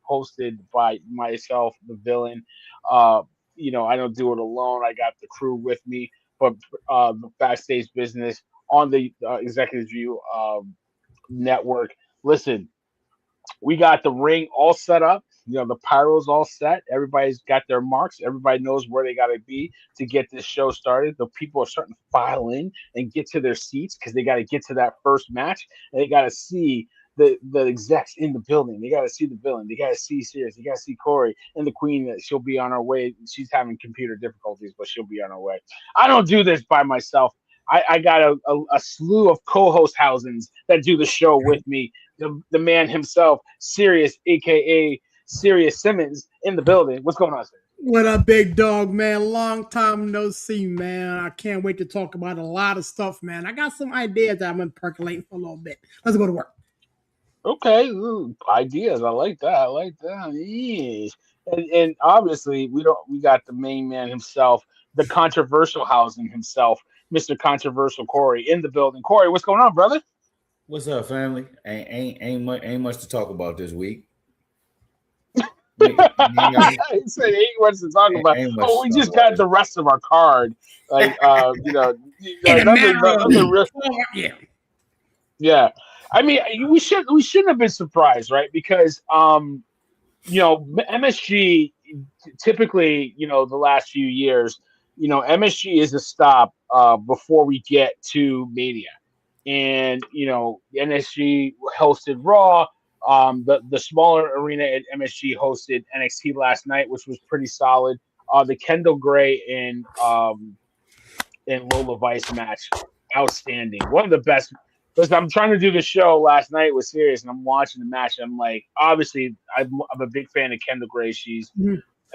hosted by myself, the villain. I don't do it alone. I got the crew with me, but the Backstage Business on the Executive View network. Listen, we got the ring all set up. The pyro's all set. Everybody's got their marks. Everybody knows where they got to be to get this show started. The people are starting to file in and get to their seats because they got to get to that first match. And they got to see the execs in the building. They got to see the villain. They got to see Sirius. They got to see Corey and the Queen. That she'll be on her way. She's having computer difficulties, but she'll be on her way. I don't do this by myself. I got a slew of co-host housings that do the show with me. The man himself, Sirius, aka Sirius Simmons, in the building. What's going on, sir? What up, big dog, man? Long time no see, man. I can't wait to talk about a lot of stuff, man. I got some ideas that I'm gonna percolate for a little bit. Let's go to work. Okay, ooh, ideas. I like that. I like that. Yes. And obviously we got the main man himself, the controversial housing himself, Mr. Controversial Corey in the building. Corey, what's going on, brother? What's up, family? Ain't much to talk about this week. Ain't, I said ain't much to talk about. Oh, we just got the rest of our card. Like Yeah. Yeah. I mean, we shouldn't have been surprised, right? Because MSG typically, the last few years, MSG is a stop before we get to Mania. And NSG hosted Raw. The smaller arena at MSG hosted NXT last night, which was pretty solid. The Kendall Gray and Lola Vice match, outstanding. One of the best. Listen, I'm trying to do the show last night with Sirius, and I'm watching the match. And I'm like, obviously, I'm a big fan of Kendall Gray. She's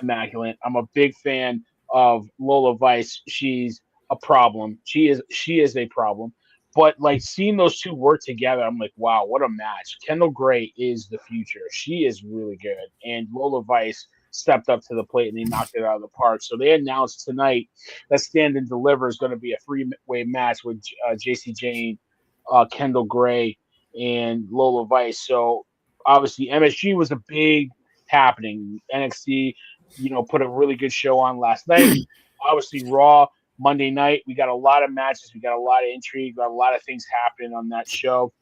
immaculate. I'm a big fan of Lola Vice. She's a problem. She is a problem. But like seeing those two work together, I'm like, wow, what a match. Kendall Gray is the future. She is really good. And Lola Vice stepped up to the plate and they knocked it out of the park. So they announced tonight that Stand and Deliver is going to be a three-way match with JC Jane, Kendall Gray, and Lola Vice. So obviously MSG was a big happening. NXT, put a really good show on last night. Obviously Raw Monday night, we got a lot of matches, we got a lot of intrigue, got a lot of things happening on that show.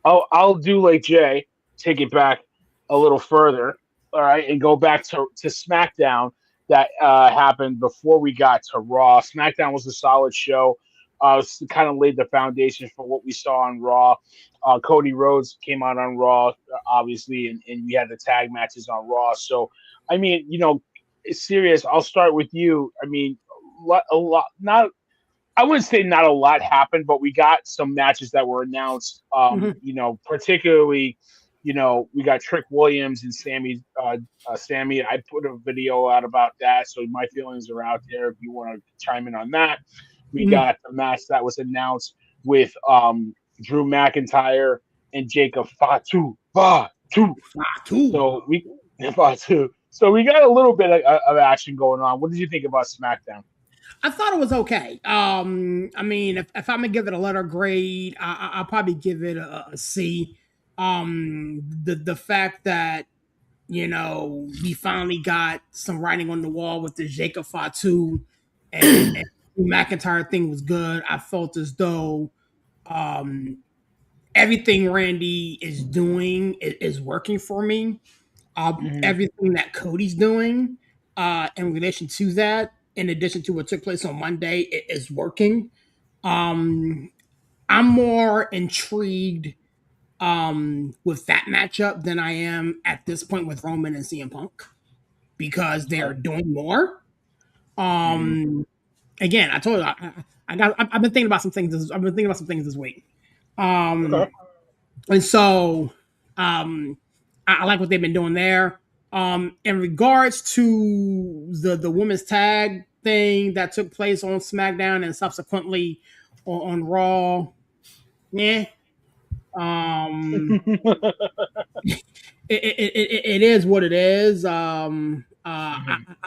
I'll do like Jay, take it back a little further, all right, and go back to SmackDown that happened before we got to Raw. SmackDown was a solid show. Kind of laid the foundation for what we saw on Raw. Cody Rhodes came out on Raw, obviously, and we had the tag matches on Raw. So, I mean, it's serious. I'll start with you. I mean, a lot, not, I wouldn't say not a lot happened, but we got some matches that were announced. Particularly, we got Trick Williams and Sammy. Sammy, I put a video out about that, so my feelings are out there. If you want to chime in on that, we got the match that was announced with Drew McIntyre and Jacob Fatu. So we Fatu. So we got a little bit of action going on. What did you think about SmackDown? I thought it was okay. I mean, if I'm gonna give it a letter grade, I'll probably give it a C. The fact that we finally got some writing on the wall with the Jacob Fatu and McIntyre thing was good. I felt as though everything Randy is doing is working for me. Everything that Cody's doing in relation to that, in addition to what took place on Monday, it is working. I'm more intrigued with that matchup than I am at this point with Roman and CM Punk because they're doing more. Again, I told you I've been thinking about some things. I've been thinking about some things this week, and so I like what they've been doing there. In regards to the women's tag thing that took place on SmackDown and subsequently on Raw, yeah. It is what it is. I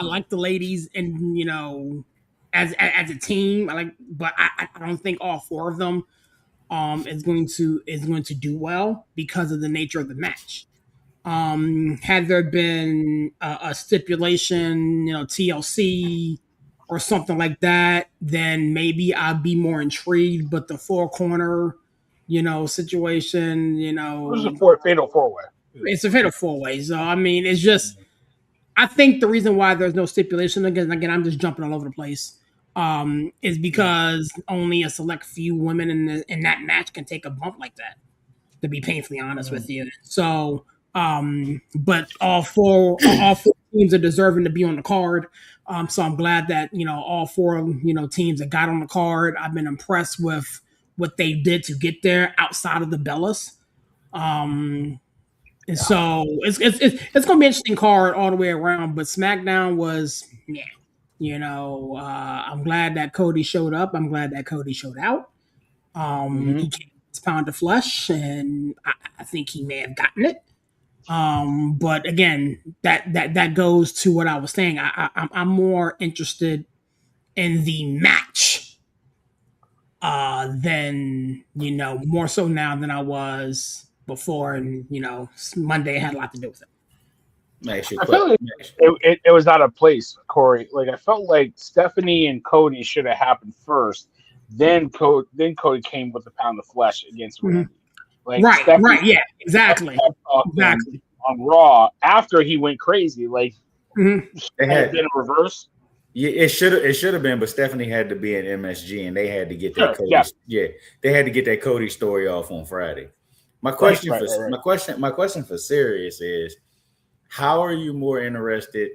like the ladies, and as a team, but I don't think all four of them is going to do well because of the nature of the match. Had there been a stipulation, TLC or something like that, then maybe I'd be more intrigued. But the four corner, situation, It was a fatal four way. it's a fatal four way. So I mean, it's just I think the reason why there's no stipulation again, I'm just jumping all over the place, is because only a select few women in that match can take a bump like that. To be painfully honest with you, so but all four teams are deserving to be on the card. So I'm glad that all four teams that got on the card. I've been impressed with what they did to get there outside of the Bellas. And so it's gonna be an interesting card all the way around. But SmackDown was I'm glad that Cody showed up. I'm glad that Cody showed out. He came his pound of flesh, and I think he may have gotten it. But again, that goes to what I was saying. I'm more interested in the match than more so now than I was before, and Monday had a lot to do with it. I felt like it was out of place, Corey. Like I felt like Stephanie and Cody should have happened first. Then Cody came with the pound of flesh against Randy. Like right, yeah, exactly. On Raw after he went crazy, like it had been a reverse. Yeah, it should have been, but Stephanie had to be at MSG, and they had to get that Cody. Yeah, they had to get that Cody story off on Friday. My question for Sirius is, how are you more interested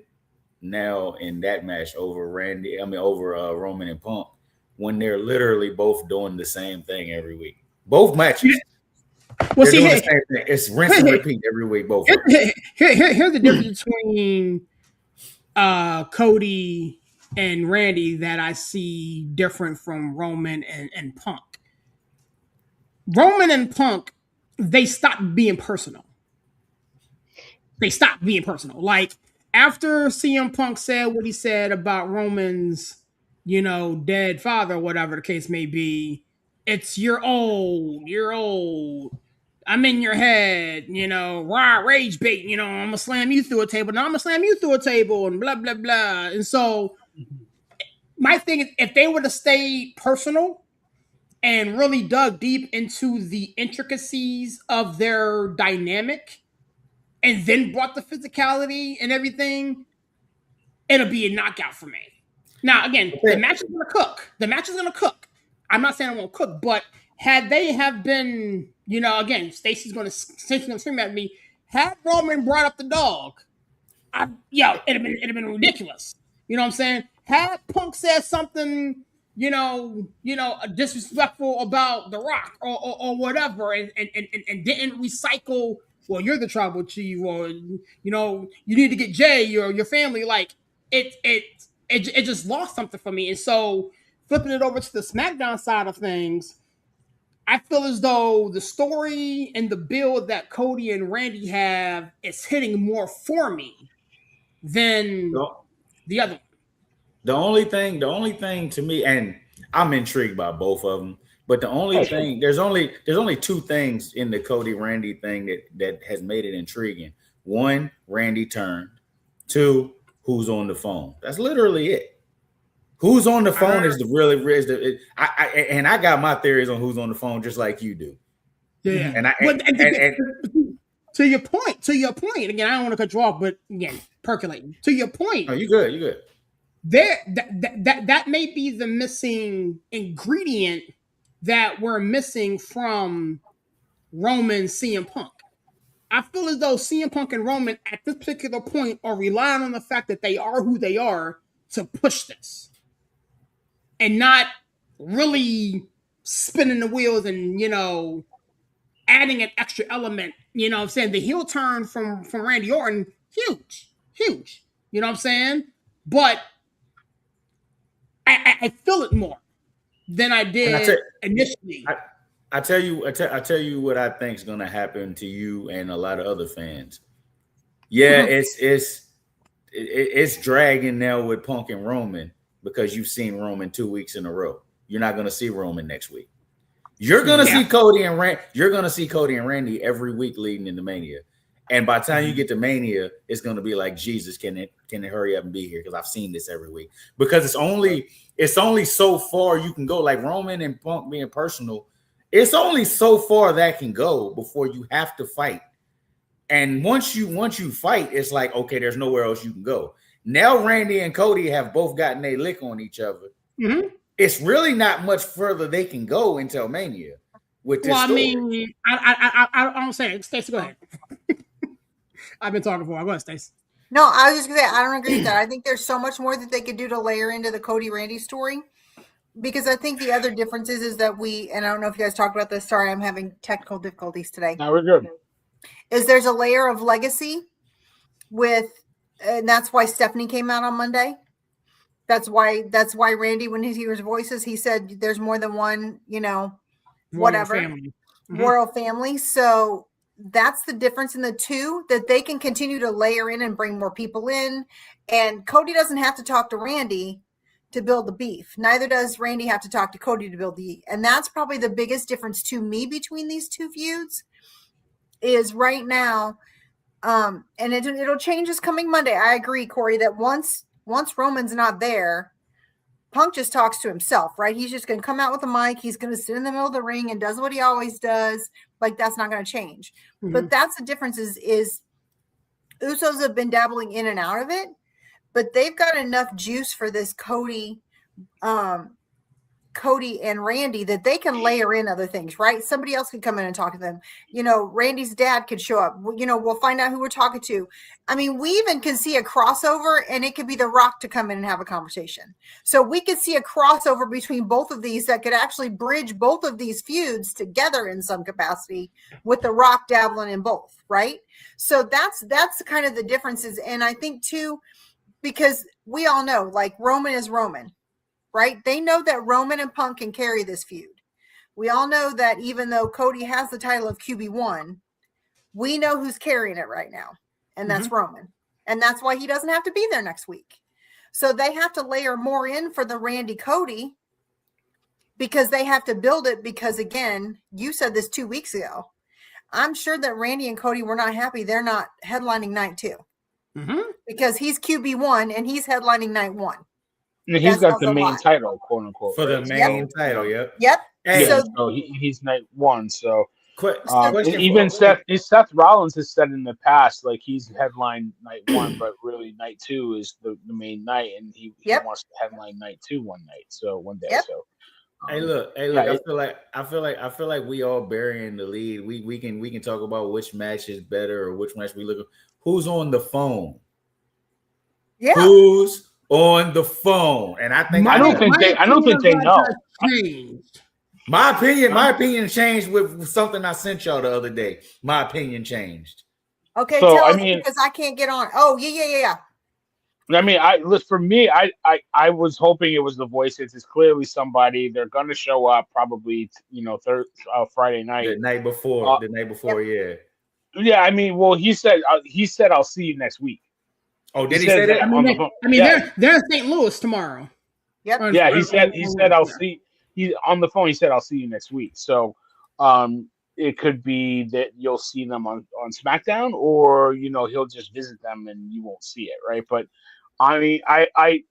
now in that match over Roman and Punk when they're literally both doing the same thing every week? Both matches. Well, see, the same thing. It's rinse and repeat every week. Both. Here's the difference between Cody and Randy that I see different from Roman and Punk. Roman and Punk, they stopped being personal. Like after CM Punk said what he said about Roman's, dead father, whatever the case may be, it's you're old. I'm in your head, raw rage bait, I'm gonna slam you through a table. Now I'm gonna slam you through a table and blah, blah, blah. And so my thing is, if they would have stayed personal and really dug deep into the intricacies of their dynamic and then brought the physicality and everything, it'll be a knockout for me. Now, again, the match is going to cook. I'm not saying it won't cook, but had they have been, again, Stacey's going to scream at me, had Roman brought up the dog, it'd have been ridiculous. You know what I'm saying? Had Punk said something, disrespectful about The Rock or whatever, and didn't recycle, well, you're the tribal chief, or you need to get Jay or your family. Like it just lost something for me. And so flipping it over to the SmackDown side of things, I feel as though the story and the build that Cody and Randy have is hitting more for me than the other one. The only thing to me, and I'm intrigued by both of them, but the only thing, there's only two things in the Cody Randy thing that has made it intriguing. One, Randy turned. Two, who's on the phone. That's literally it. Who's on the phone I got my theories on who's on the phone just like you do. Yeah. To your point, again, I don't want to cut you off, but again, percolating. To your point. Oh, you good. That may be the missing ingredient that we're missing from Roman CM Punk. I feel as though CM Punk and Roman at this particular point are relying on the fact that they are who they are to push this and not really spinning the wheels and, adding an extra element. You know what I'm saying? The heel turn from Randy Orton, huge. You know what I'm saying? But I feel it more than I did initially. I tell you what I think is going to happen to you and a lot of other fans. Yeah, it's dragging now with Punk and Roman because you've seen Roman 2 weeks in a row. You're not going to see Roman next week. You're going to see Cody and Randy. You're going to see Cody and Randy every week leading into Mania. And by the time you get to Mania, it's going to be like, Jesus, can it hurry up and be here? Because I've seen this every week. Because it's only so far you can go. Like Roman and Punk being personal, it's only so far that can go before you have to fight. And once you fight, it's like, okay, there's nowhere else you can go. Now Randy and Cody have both gotten a lick on each other. Mm-hmm. It's really not much further they can go until Mania with this story. I mean, I don't say it. Stacey, go ahead. I've been talking for a while. Go ahead, Stacey. No, I was just going to say, I don't agree with that. I think there's so much more that they could do to layer into the Cody Randy story. Because I think the other difference is that and I don't know if you guys talked about this. Sorry, I'm having technical difficulties today. No, we're good. Is there's a layer of legacy and that's why Stephanie came out on Monday. That's why Randy, when he hears voices, he said there's more than one, whatever. Royal family. So that's the difference in the two, that they can continue to layer in and bring more people in. And Cody doesn't have to talk to Randy to build the beef. Neither does Randy have to talk to Cody to build the. And that's probably the biggest difference to me between these two feuds is right now. And it'll change this coming Monday. I agree, Corey, that once Roman's not there, Punk just talks to himself, right? He's just going to come out with a mic. He's going to sit in the middle of the ring and does what he always does. Like, that's not going to change. Mm-hmm. But that's the difference is Usos have been dabbling in and out of it, but they've got enough juice for this Cody and Randy that they can layer in other things, right? Somebody else could come in and talk to them. Randy's dad could show up. We'll find out who we're talking to. I mean, we even can see a crossover, and it could be The Rock to come in and have a conversation. So we could see a crossover between both of these that could actually bridge both of these feuds together in some capacity, with The Rock dabbling in both, right? So that's kind of the differences. And I think too, because we all know, like, Roman is Roman. Right? They know that Roman and Punk can carry this feud. We all know that even though Cody has the title of QB1, we know who's carrying it right now. And that's Roman. And that's why he doesn't have to be there next week. So they have to layer more in for the Randy Cody because they have to build it. Because again, you said this 2 weeks ago. I'm sure that Randy and Cody were not happy they're not headlining night 2. Because he's QB1 and he's headlining night 1. He's got the main title, quote unquote. For the main title, yep. Hey, so he's night 1. So even Seth Rollins has said in the past, like, he's headline night 1, but really night 2 is the main night, and he wants to headline night 2 one night. So one day. So Hey, look. I feel like we all burying the lead. We can talk about which match is better or which match we look at. Who's on the phone? Yeah. Who's on the phone? And I don't think they know. My opinion changed with something I sent y'all the other day. My opinion changed. Okay, so, tell us, because I can't get on. Oh, yeah. I mean, for me, I was hoping it was the voices. It's clearly somebody. They're gonna show up probably, Friday night. The night before, yeah. Yeah, I mean, well, he said I'll see you next week. Oh, did he say that? They're in St. Louis tomorrow. Yep. Yeah, he said I'll see. He on the phone. He said I'll see you next week. So, it could be that you'll see them on SmackDown, or he'll just visit them and you won't see it, right? But I mean, I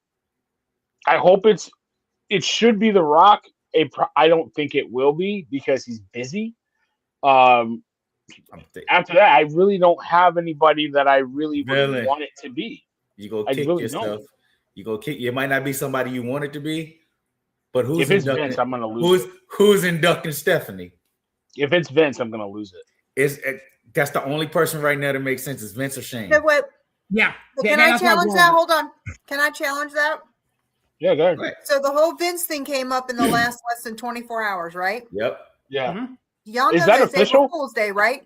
hope it should be The Rock. I don't think it will be because he's busy. After that, I really don't have anybody that I really want it to be. You go kick yourself. You go kick. It might not be somebody you want it to be, but if it's Vince, I'm gonna lose. Who's inducting Stephanie? If it's Vince, I'm gonna lose it. That's the only person right now that makes sense is Vince or Shane. Yeah. Can I challenge that? Hold on. Can I challenge that? Yeah, go ahead. Right. So the whole Vince thing came up in the last less than 24 hours, right? Yep. Yeah. Mm-hmm. Y'all know is that official? April Fool's Day, right?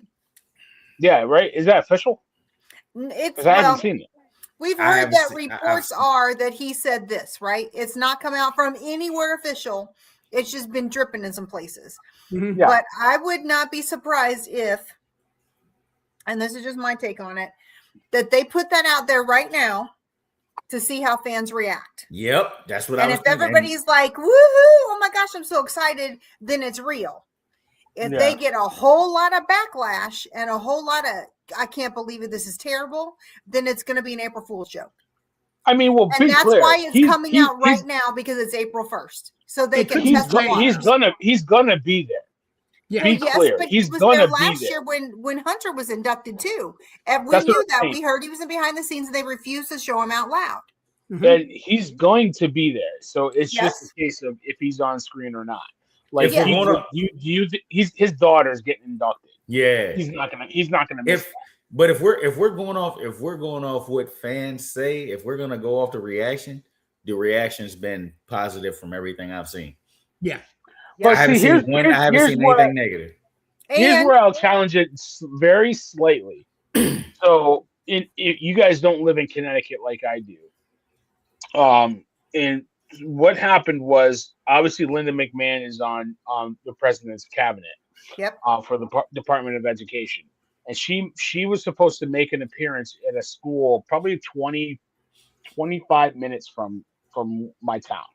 Yeah, right. Is that official? I haven't seen it. We've heard that reports are that he said this, right? It's not come out from anywhere official. It's just been dripping in some places. Mm-hmm. Yeah. But I would not be surprised if, and this is just my take on it, that they put that out there right now to see how fans react. Yep, that's what I was thinking. And if everybody's like, woohoo, oh my gosh, I'm so excited, then it's real. If they get a whole lot of backlash and a whole lot of I can't believe it, this is terrible, then it's going to be an April Fool's joke. I mean, well, and that's clear. why it's coming out right now, because it's April 1st, so they can test the waters. He's gonna be there. Yeah, be clear. But he's he was gonna there be last there. year when Hunter was inducted too, and we That's knew that. We heard he was in behind the scenes, and they refused to show him out loud. And he's going to be there, so it's just a case of if he's on screen or not. Like his daughter's getting inducted. Yeah, he's not gonna miss. But if we're going off what fans say, if we're gonna go off the reaction's been positive from everything I've seen. Yeah. But I haven't seen anything negative. Here's where I'll challenge it very slightly. So, you guys don't live in Connecticut like I do. And what happened was, obviously, Linda McMahon is on the president's cabinet. Yep. For the Department of Education, and she was supposed to make an appearance at a school, probably 25 minutes from my town.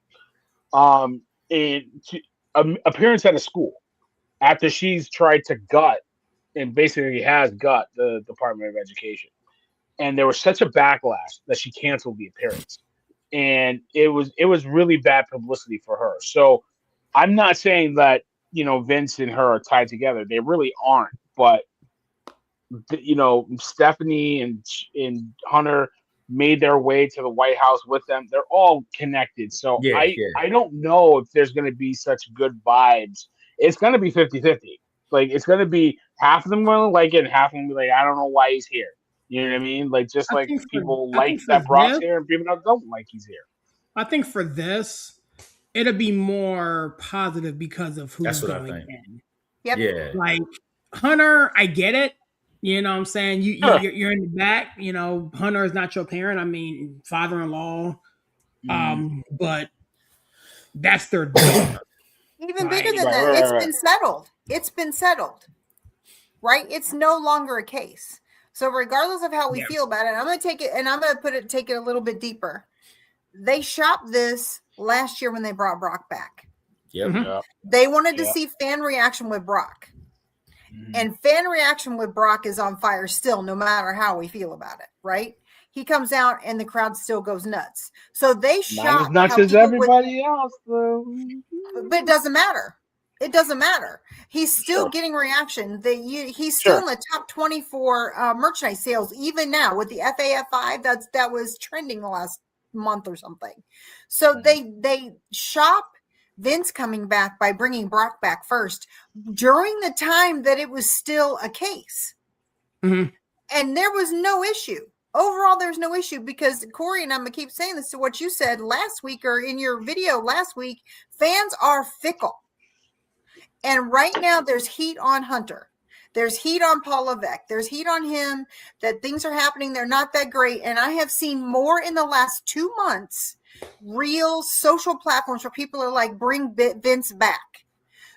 Appearance at a school after she's tried to gut and basically has gut the Department of Education, and there was such a backlash that she canceled the appearance, and it was really bad publicity for her. So I'm not saying that Vince and her are tied together; they really aren't. But Stephanie and Hunter made their way to the White House with them. They're all connected. So I don't know if there's going to be such good vibes. It's going to be 50-50. Like, it's going to be half of them going to like it and half of them be like, I don't know why he's here. You know what I mean? Like, just like people like that Brock's here and people that don't like he's here. I think for this, it'll be more positive because of who's going in. Yep. Yeah. Like, Hunter, I get it. You know what I'm saying? You're in the back. Hunter is not your parent. I mean, father-in-law. But that's their daughter. Even bigger than that, it's been settled. It's been settled. Right? It's no longer a case. So regardless of how we feel about it, I'm going to take it and I'm going to take it a little bit deeper. They shopped this last year when they brought Brock back. Yep. Mm-hmm. They wanted to see fan reaction with Brock. And fan reaction with Brock is on fire still, no matter how we feel about it, right? He comes out and the crowd still goes nuts. So they shot not as everybody else, though. But it doesn't matter. It doesn't matter. He's still getting reaction. He's still in the top 24 merchandise sales, even now with the FAF5. That was trending the last month or something. So they shop Vince coming back by bringing Brock back first during the time that it was still a case. Mm-hmm. And there was no issue. Overall, there's no issue because Corey, and I'm going to keep saying this to what you said last week or in your video last week, fans are fickle. And right now there's heat on Hunter. There's heat on Paul Levesque. There's heat on him that things are happening. They're not that great. And I have seen more in the last 2 months real social platforms where people are like, bring Vince back.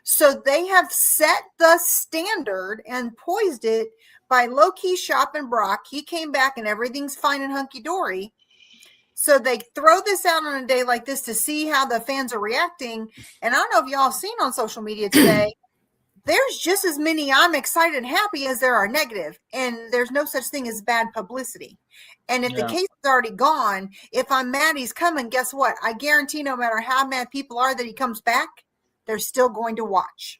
So they have set the standard and poised it by low-key shopping Brock. He came back and everything's fine and hunky-dory. So they throw this out on a day like this to see how the fans are reacting. And I don't know if y'all have seen on social media today, there's just as many I'm excited and happy as there are negative. And there's no such thing as bad publicity. And if the case is already gone, if I'm mad he's coming, guess what? I guarantee no matter how mad people are that he comes back, they're still going to watch.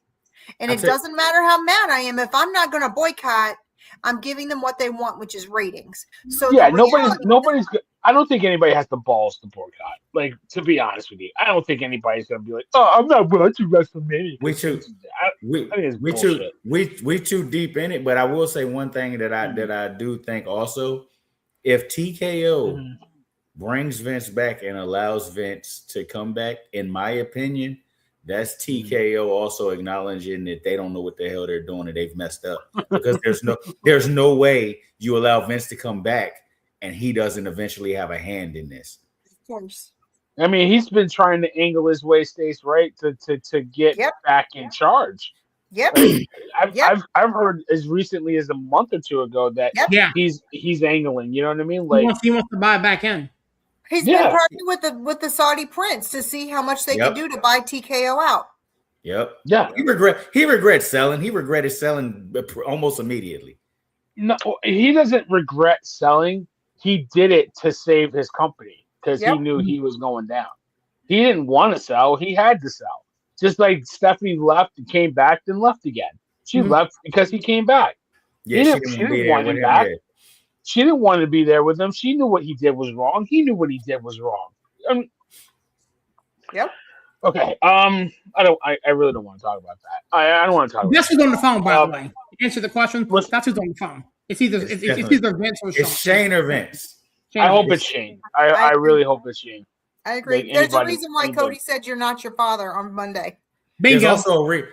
And it doesn't matter how mad I am. If I'm not going to boycott, I'm giving them what they want, which is ratings. So nobody's. I don't think anybody has the balls to boycott. Like, to be honest with you, I don't think anybody's going to be like, "Oh, I'm not watching WrestleMania." We too deep in it. But I will say one thing that I do think also, if TKO brings Vince back and allows Vince to come back, in my opinion, that's TKO also acknowledging that they don't know what the hell they're doing and they've messed up. Because there's no way you allow Vince to come back and he doesn't eventually have a hand in this. Of course. I mean, he's been trying to angle his way, Stacey, right, to get back in charge. Yep. Right? I've heard as recently as a month or two ago that he's angling. You know what I mean? Like, he wants to buy back in. He's been partnering with the Saudi prince to see how much they could do to buy TKO out. Yep. Yeah. He regrets selling. He regretted selling almost immediately. No, he doesn't regret selling. He did it to save his company because he knew he was going down. He didn't want to sell. He had to sell. Just like Stephanie left and came back, then left again. She left because he came back. Yeah, she didn't want him back. Yeah. She didn't want to be there with him. She knew what he did was wrong. He knew what he did was wrong. Yep. Okay. I really don't want to talk about that. I don't want to talk about That's who's on the phone, by the way. Answer the question. That's who's on the phone. It's either Vince or Shane. It's Shane or Vince. I hope it's Shane. I really hope it's Shane. I agree. Like there's a reason why Cody said you're not your father on Monday. Bingo.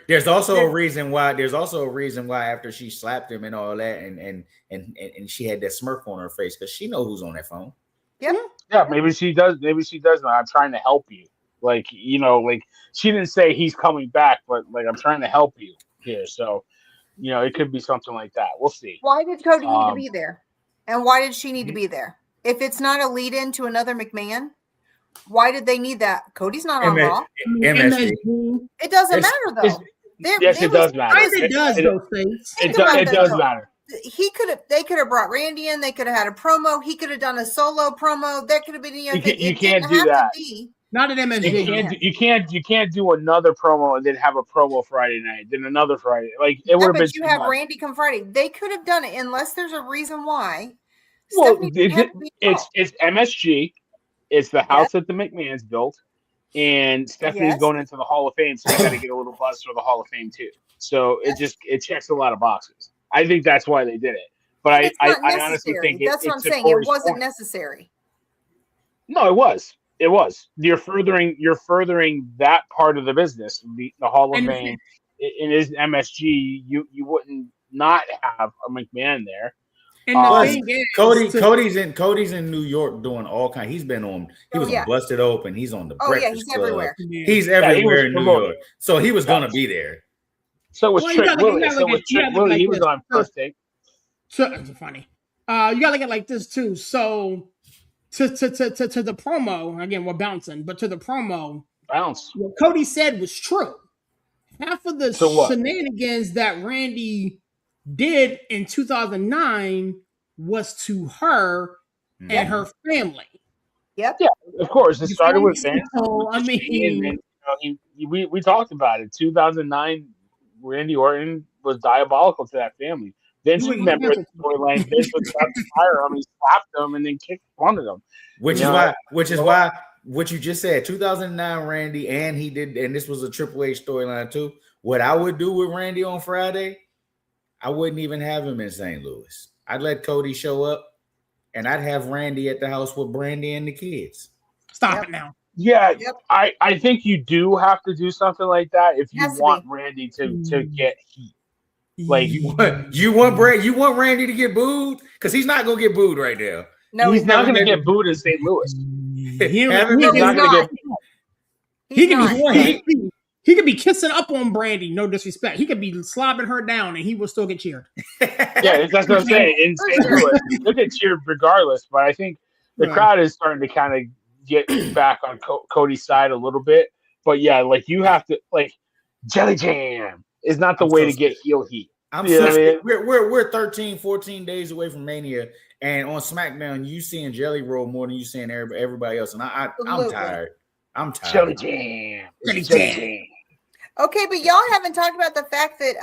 There's also a reason why after she slapped him and all that and she had that smirk on her face because she knows who's on that phone. Yep. Yeah, maybe she does. Maybe she does. I'm trying to help you. Like, like she didn't say he's coming back, but like I'm trying to help you here. So, it could be something like that. We'll see. Why did Cody need to be there? And why did she need to be there? If it's not a lead in to another McMahon, why did they need that? Cody's not on Raw. MSG. It doesn't matter though. Yes, it does matter. It does those things. It does matter. They could have brought Randy in. They could have had a promo. He could have done a solo promo. That could have been anything. You can't do that. Not an MSG. You can't do another promo and then have a promo Friday night, then another Friday. Like it would have been. But you have Randy come Friday. They could have done it unless there's a reason why. Well, it's MSG. It's the house that the McMahons built, and Stephanie's going into the Hall of Fame, so you got to get a little buzz for the Hall of Fame too. So it checks a lot of boxes. I think that's why they did it. But I honestly think that's what I'm saying. It wasn't necessary. No, it was. It was. You're furthering that part of the business. The Hall of Fame in his MSG. You wouldn't not have a McMahon there. And the thing is, Cody's in New York doing all kinds. He's been on. He was on Busted Open. He's on the Breakfast Club. Everywhere. He's everywhere in New York. So he was gonna be there. So was Trick Willie. He was on First Take. So that's funny. You gotta look at like this too. So to the promo again, we're bouncing, but to the promo, what Cody said was true. Half of the shenanigans that Randy did in 2009 was to her and her family. Yep. Yeah, of course. It started with fans. I mean, we talked about it. 2009, Randy Orton was diabolical to that family. Vince remembered the storyline. Vince was about to fire him. He slapped him and then kicked one of them. Which is why what you just said, 2009 Randy, and he did, and this was a Triple H storyline too. What I would do with Randy on Friday, I wouldn't even have him in St. Louis. I'd let Cody show up, and I'd have Randy at the house with Brandy and the kids. Stop it now. Yeah, I think you do have to do something like that if you want Randy to get heat. Like you want Randy to get booed? Because he's not gonna get booed right now. No, he's not gonna get booed in St. Louis. He could be kissing up on Brandy, no disrespect. He could be slobbing her down, and he will still get cheered. Yeah, that's what I'm saying. In St. Louis, he'll get cheered regardless. But I think the crowd is starting to kind of get back on Cody's side a little bit. But yeah, like you have to Jelly Jam is not the way to get heel heat. We're 13, 14 days away from Mania, and on SmackDown, you seeing Jelly Roll more than you seeing everybody else, and I'm tired. I'm tired. Jelly Jam. Okay, but y'all haven't talked about the fact that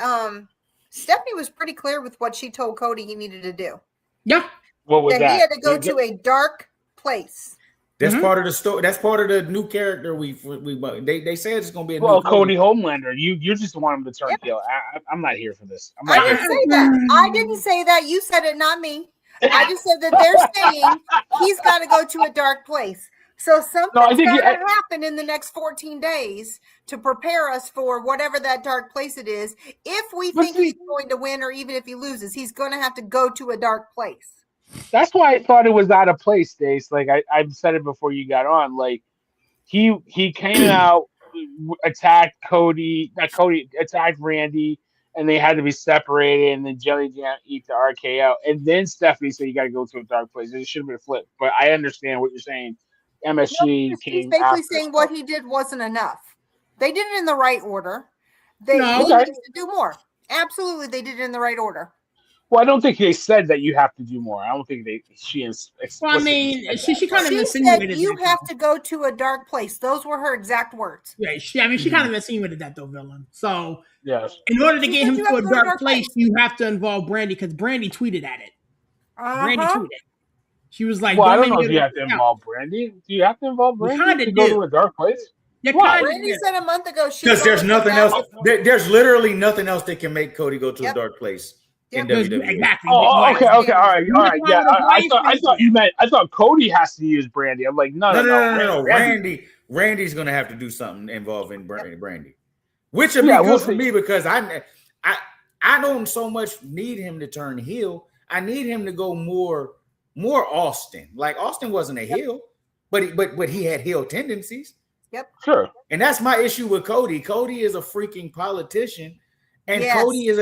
Stephanie was pretty clear with what she told Cody he needed to do. Yeah. What was that? He had to go to a dark place. That's part of the story. That's part of the new character we they said it's going to be a new Cody Homelander. You just want him to turn heel. I'm not here for this. I didn't say that. I didn't say that. You said it, not me. I just said that they're saying he's got to go to a dark place. So something's got to happen in the next 14 days to prepare us for whatever that dark place it is. If we think he's going to win, or even if he loses, he's going to have to go to a dark place. That's why I thought it was out of place, Stace. Like I said it before you got on. Like he came out, attacked Cody, attacked Randy, and they had to be separated. And then Jelly Jam eat the RKO, and then Stephanie said you got to go to a dark place. It should have been flipped. But I understand what you're saying. MSG he's basically saying what he did wasn't enough. They did it in the right order. They needed to do more. Absolutely, they did it in the right order. Well, I don't think they said that you have to do more. I don't think she explicitly. Well, I mean, she kind of She insinuated said you that, have though. to go to a dark place. Those were her exact words. Yeah, she kind of insinuated that, though, villain. So, Yes. in order to She get said him you to have a to go to dark dark place, place. you have to involve Brandy because Brandy tweeted at it. Brandy tweeted. She was like, Well, I "Don't don't know make if me you have to involve Brandy. Do you have to involve You Brandy kinda to go do. to a dark place? You Why? Brandy said a month ago because there's nothing else. There's literally nothing else that can make Cody go to a dark place in WWE. Exactly. Oh, okay, all right, yeah. I thought Cody has to use Brandy. I'm like, no. Randy's gonna have to do something involving Brandy, which would be good for me because I don't so much need him to turn heel. I need him to go more Austin. Like Austin wasn't a heel, but he had heel tendencies. Yep. Sure. And that's my issue with Cody. Cody is a freaking politician, and Cody is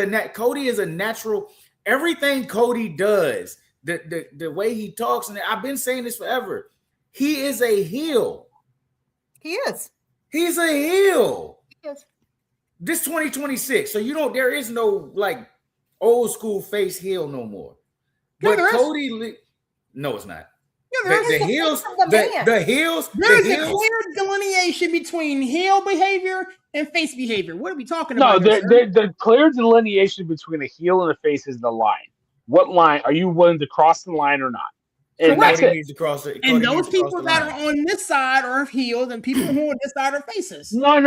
a natural. Everything Cody does, the way he talks, and I've been saying this forever. He is a heel. He is. He's a heel. He is. This 2026, so there is no like old school face heel no more. Yeah, but Cody, no, it's not. Yeah, the heels. There's a clear delineation between heel behavior and face behavior. What are we talking about? No, the clear delineation between a heel and a face is the line. What line are you willing to cross the line or not? And Correct. that's it. Needs to cross it. And those people that are on this side are heels, and people who are on this side are faces. No.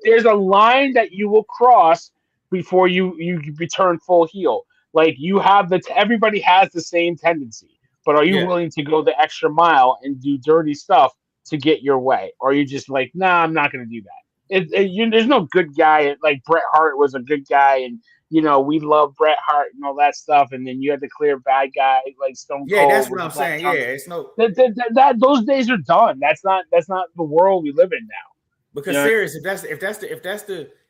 There's a line that you will cross before you return full heel. Like you have everybody has the same tendency, but are you willing to go the extra mile and do dirty stuff to get your way? Or are you just like, nah, I'm not going to do that? There's no good guy. Like Bret Hart was a good guy, and we love Bret Hart and all that stuff. And then you had the clear bad guy like Stone Cold. Yeah, that's what I'm saying. Yeah, it's no that those days are done. That's not the world we live in now. Because seriously,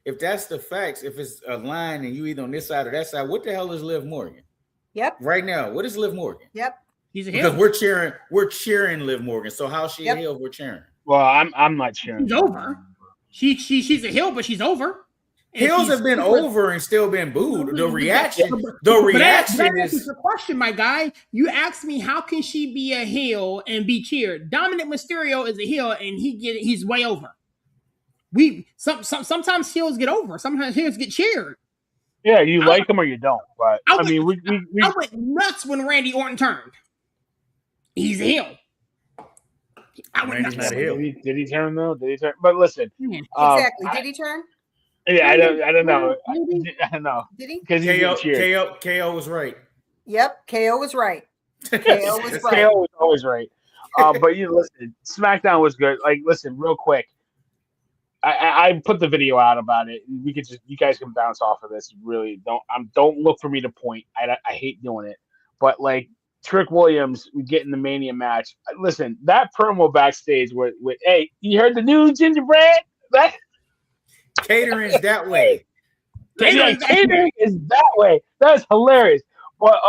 if that's the facts, if it's a line and you either on this side or that side, what the hell is Liv Morgan? Yep. Right now, what is Liv Morgan? Yep. He's a heel. Because we're cheering Liv Morgan. So how's she a heel? We're cheering. Well, I'm not cheering. She's over. She's a heel, but she's over. Heels have been over and still been booed. The reaction is the question, my guy. You asked me how can she be a heel and be cheered? Dominic Mysterio is a heel and he's way over. Sometimes heels get over. Sometimes heels get cheered. Yeah, you like them or you don't. But I went nuts when Randy Orton turned. He's a heel. Randy's not a heel. Did he turn though? Did he turn? But listen, exactly. Did he turn? Yeah, I don't know. I don't know. Did he? Because KO was right. Yep, KO was right. KO was right. KO was always right. But listen, SmackDown was good. Like, listen, real quick. I put the video out about it. You guys can bounce off of this. Really, don't look for me to point. I hate doing it. But like Trick Williams, we get in the Mania match. Listen, that promo backstage with hey, you heard the news, gingerbread? Catering's that way. Catering is that way. That's hilarious. But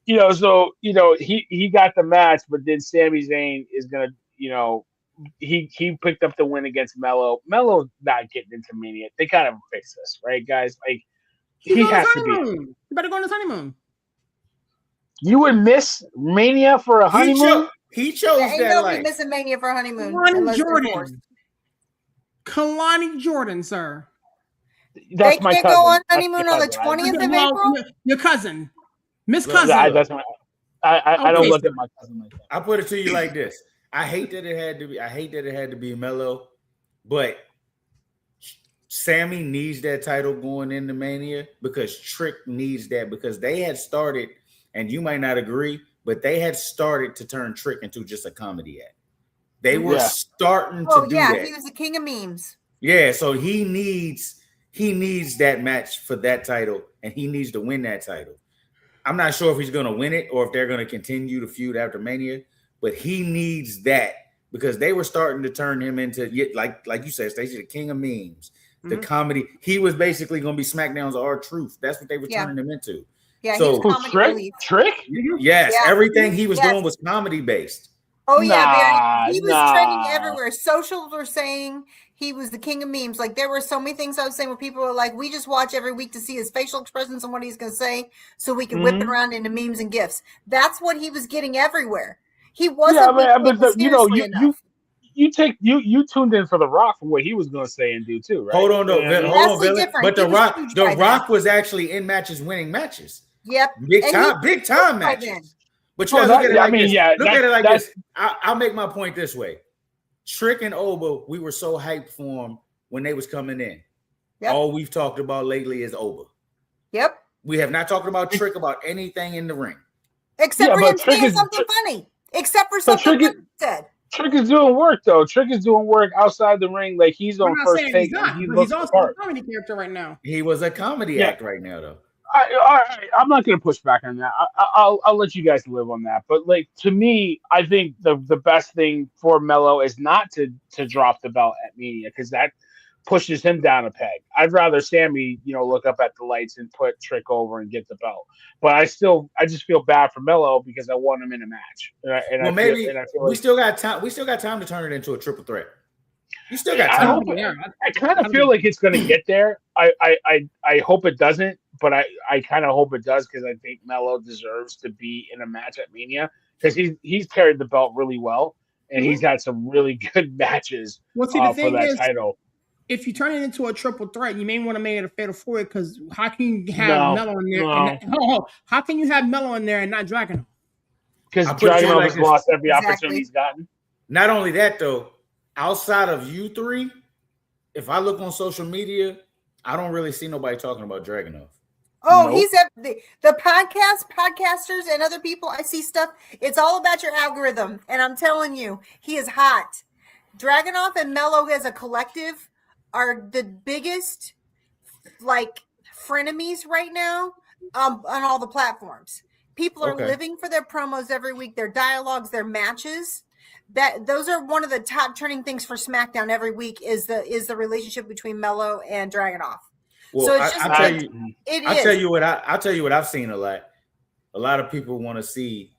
he got the match, but then Sami Zayn is gonna, he picked up the win against Mello. Mello's not getting into Mania. They kind of fix this, right, guys? Like he has to be. You better go on his honeymoon. You would miss Mania for a honeymoon? He chose that life. Missing Mania for a honeymoon. Kalani Jordan, sir. That's they my can't cousin. go on honeymoon on the 20th of April? Your cousin. Miss Cousin. I don't look at my cousin like that. I put it to you like this. I hate that it had to be Mello, but Sammy needs that title going into Mania because Trick needs that because they had started, and you might not agree, but they had started to turn Trick into just a comedy act. They were starting to do that. He was the king of memes. Yeah, so he needs that match for that title, and he needs to win that title. I'm not sure if he's going to win it or if they're going to continue to feud after Mania, but he needs that because they were starting to turn him into, like you said, Stacey, the king of memes, the comedy. He was basically going to be SmackDown's R-Truth. That's what they were turning him into. Yeah, so he was comedy Trick? Yes, everything he was doing was comedy based. Oh yeah, Barry. He was trending everywhere. Socials were saying he was the king of memes. Like, there were so many things I was saying where people were like, we just watch every week to see his facial expressions and what he's going to say so we can whip it around into memes and GIFs. That's what he was getting everywhere. He wasn't you tuned in for The Rock for what he was going to say and do too, right? Hold on, Billy. But the Rock was actually in matches, winning matches. Yep, big time matches. But you look at it like this. I'll make my point this way. Trick and Oba, we were so hyped for them when they was coming in. Yep. All we've talked about lately is Oba. Yep. We have not talked about Trick about anything in the ring. Except for him saying something funny. Except for something Trick said. Trick is doing work, though. Trick is doing work outside the ring. Like, he's on first take. He's also a comedy character right now. He was a comedy act right now, though. I'm not going to push back on that. I'll let you guys live on that. But, like, to me, I think the best thing for Melo is not to drop the belt at Mania, because that pushes him down a peg. I'd rather Sammy, look up at the lights and put Trick over and get the belt. But I just feel bad for Melo because I want him in a match. We still got time. We still got time to turn it into a triple threat. You still got time. I kind of feel like it's going to get there. I hope it doesn't, but I kind of hope it does, because I think Melo deserves to be in a match at Mania, because he's carried the belt really well, and he's had some really good matches for that title. If you turn it into a triple threat, you may want to make it a fatal four, because how can you have Melo in there? How can you have Melo in there and not Dragunov? Because Dragunov has lost every opportunity he's gotten. Not only that, though, outside of you three, if I look on social media, I don't really see nobody talking about Dragunov. Oh, nope. He's at the podcasters and other people. I see stuff. It's all about your algorithm. And I'm telling you, he is hot. Dragunov and Melo as a collective are the biggest, like, frenemies right now on all the platforms. People are living for their promos every week, their dialogues, their matches. Those are one of the top trending things for SmackDown every week is the relationship between Melo and Dragunov. Well, so it's I'll tell you what I've seen a lot. A lot of people want to see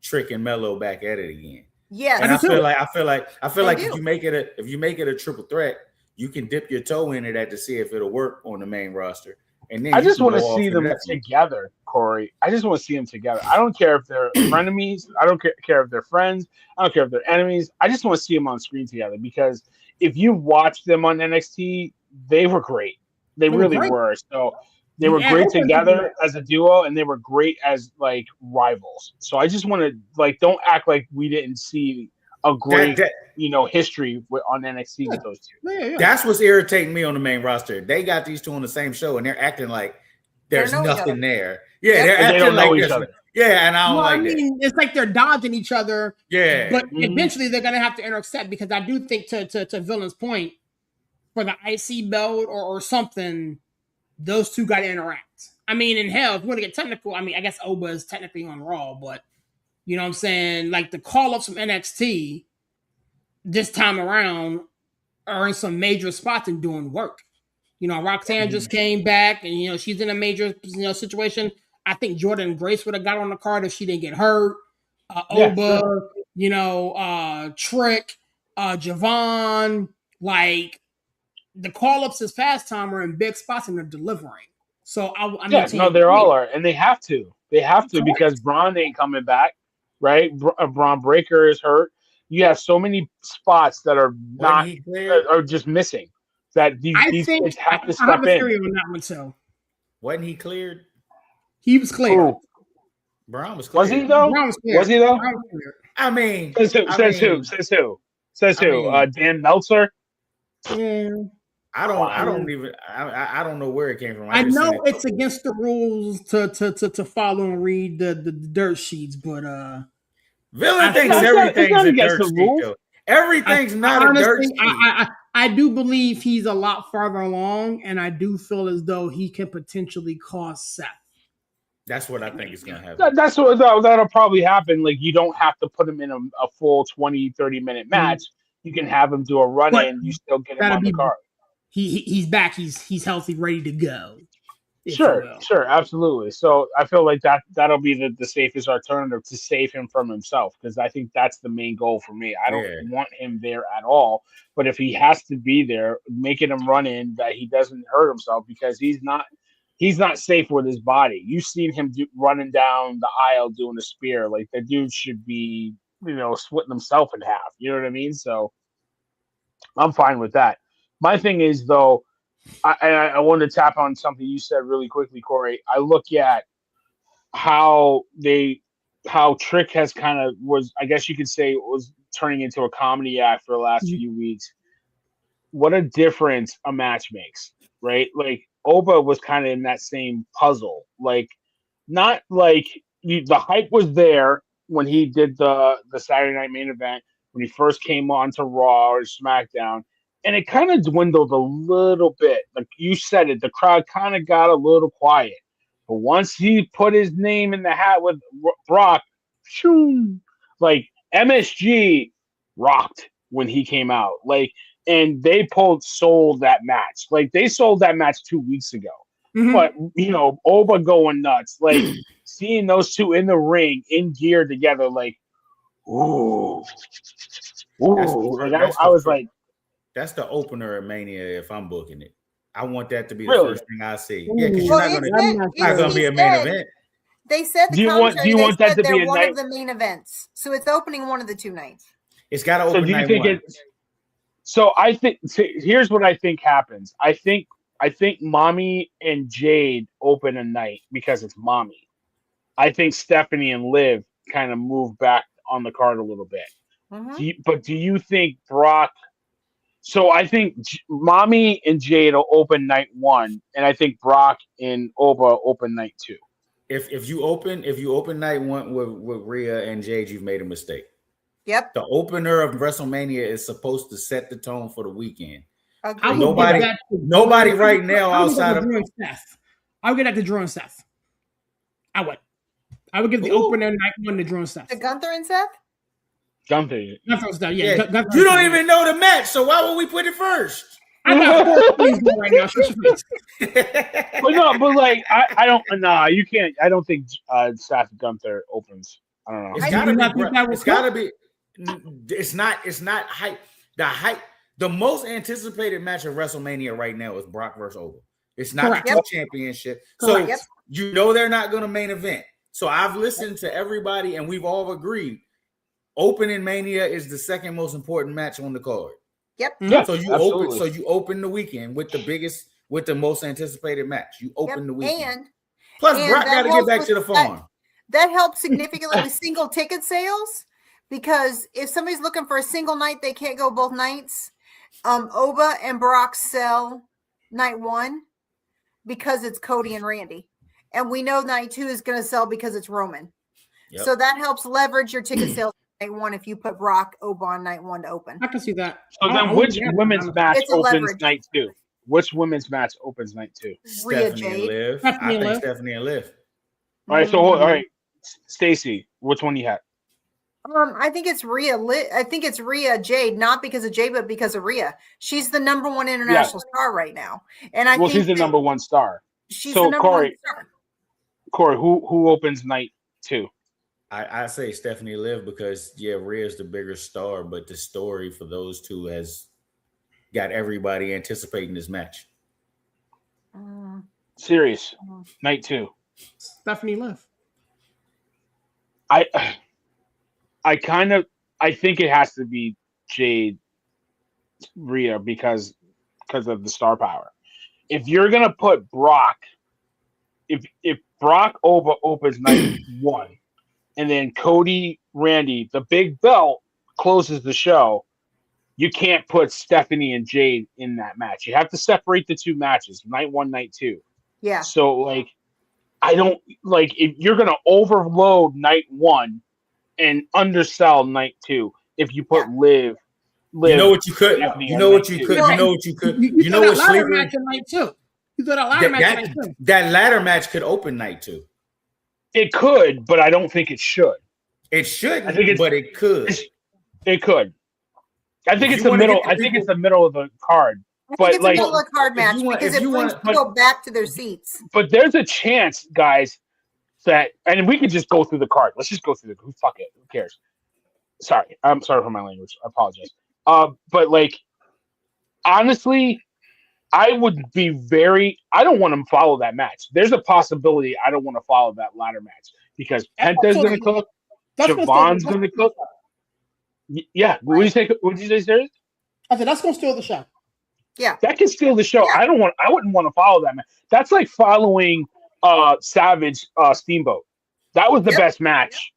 Trick and Melo back at it again. Yeah, and I feel like if you make it a triple threat, you can dip your toe in it to see if it'll work on the main roster. And then I just want to see them together, Corey. I just want to see them together. I don't care if they're frenemies. I don't care if they're friends. I don't care if they're enemies. I just want to see them on screen together, because if you watch them on NXT, they were great. They really were. So they were great together as a duo, and they were great as, like, rivals. So I just want to, don't act like we didn't see a great, history on NXT with those two. Yeah. That's what's irritating me on the main roster. They got these two on the same show, and they're acting like there's nothing there. Yeah, they're acting like each other. Yeah, and I don't like that. It's like they're dodging each other. Yeah. But eventually they're going to have to intersect, because I do think, to Villain's point, for the IC belt or something, those two got to interact. I mean, in hell, if you want to get technical, I mean, I guess Oba is technically on Raw, but you know what I'm saying? Like, the call-ups from NXT this time around are in some major spots and doing work. Roxanne just came back, and, she's in a major, situation. I think Jordan Grace would have got on the card if she didn't get hurt. Oba, Trick, Javon, like, the call-ups this past time are in big spots and they're delivering. So they all are, and they have to. They have to, because Braun ain't coming back, right? Braun Breaker is hurt. You have so many spots that are are just missing, that these kids have to step in. I have a theory on that one too. Wasn't he cleared? He was cleared. Ooh. Braun was cleared. Was he though? Was he though? I mean, says who? Dan Meltzer. Yeah. I don't know where it came from. I know it's against the rules to follow and read the dirt sheets, but Villain thinks everything's a dirt sheet, though. Everything's not a dirt sheet. I do believe he's a lot farther along, and I do feel as though he can potentially cost Seth. That's what I think is going to happen. That'll probably happen. Like, you don't have to put him in a full 20, 30-minute match. You can have him do a run-in, you still get him on the card. He's back. He's healthy, ready to go. Sure, absolutely. So I feel like that'll be the safest alternative to save him from himself, because I think that's the main goal for me. I don't want him there at all, but if he has to be there, making him run in that he doesn't hurt himself, because he's not safe with his body. You've seen him running down the aisle doing a spear. Like, the dude should be, splitting himself in half. You know what I mean? So I'm fine with that. My thing is, though, I wanted to tap on something you said really quickly, Corey. I look at how Trick has kind of I guess you could say, was turning into a comedy act for the last few weeks. What a difference a match makes, right? Like, Oba was kind of in that same puzzle. Like, not like the hype was there when he did the Saturday Night Main Event, when he first came on to Raw or SmackDown. And it kind of dwindled a little bit. Like you said it, the crowd kind of got a little quiet. But once he put his name in the hat with Brock, shoo, like, MSG rocked when he came out. Like, and they sold that match. Like, they sold that match 2 weeks ago. Mm-hmm. But, Oba going nuts. Like, seeing those two in the ring, in gear together, like, ooh. I was like, that's the opener of Mania if I'm booking it. I want that to be the first thing I see. Yeah, because you're not going to be a main event. They said do you want that to be a one night? Of the main events, so it's opening one of the 2 nights. It's got to open. So do you think So I think here's what I think happens. I think Mommy and Jade open a night because it's Mommy. I think Stephanie and Liv kind of move back on the card a little bit. Mm-hmm. Do you think Brock? So I think Mommy and Jade will open night 1, and I think Brock and Oba open night 2. If you open night 1 with Rhea and Jade, you've made a mistake. Yep. The opener of WrestleMania is supposed to set the tone for the weekend. Nobody right now outside of Seth. I would get that to Drew and Seth. I would give the opener night 1 to Drew and Seth. To Gunther and Seth? Gunther, yeah. You don't even know the match, so why would we put it first? I got 4 things right now. but like, I don't. Nah, you can't. I don't think Seth Gunther opens. I don't know. It's gotta be. It's not hype. The most anticipated match of WrestleMania right now is Brock versus Oba. It's not the championship. So they're not going to main event. So I've listened to everybody, and we've all agreed. Opening Mania is the second most important match on the card. Yep. Yeah, so you open the weekend with the most anticipated match. You open the weekend. Plus, Brock got to get back to the farm. That helps significantly with single ticket sales, because if somebody's looking for a single night, they can't go both nights. Oba and Brock sell night 1 because it's Cody and Randy, and we know night 2 is going to sell because it's Roman. Yep. So that helps leverage your ticket sales. Night 1 if you put Brock Oba on night 1 to open. I can see that. So then which women's match opens night 2? Which women's match opens night 2? Stephanie and Liv. I think Stephanie and Liv. All right, so all right. Stacey, which one you have? I think it's Rhea. I think it's Rhea Jade, not because of Jade, but because of Rhea. She's the number 1 international star right now. And I think she's the number 1 star. She's the number 1 star. Corey, who opens night 2? I say Stephanie Liv because Rhea's the bigger star, but the story for those two has got everybody anticipating this match. Serious night 2. Stephanie Liv. I think it has to be Jade Rhea because of the star power. If you're gonna put Brock, if Brock Oba opens night 1. And then Cody, Randy, the big belt closes the show. You can't put Stephanie and Jade in that match. You have to separate the 2 matches, night 1, night 2. Yeah. So, like, I don't like if you're gonna overload night 1 and undersell night 2. If you put Liv, you know what you could. You know what you could. You know what you could. You know what sleeper match in night 2. You thought a ladder match night 2. That ladder match could open night 2. It could, but I don't think it should. It shouldn't, but it could. It could. I think it's the middle. I think it's the middle of the card. But it's a good luck hard match because it brings people back to their seats. But there's a chance, guys, that and we could just go through the card. Let's just go through the fuck it. Who cares? Sorry, I'm sorry for my language. I apologize. But like, honestly, I would be I don't want to follow that match. There's a possibility I don't want to follow that ladder match because Penta's going to cook. Javon's going to cook. Yeah. What did you say, Sarah? I said that's going to steal the show. Yeah. That can steal the show. Yeah. I wouldn't want to follow that match. That's like following Savage Steamboat. That was the best match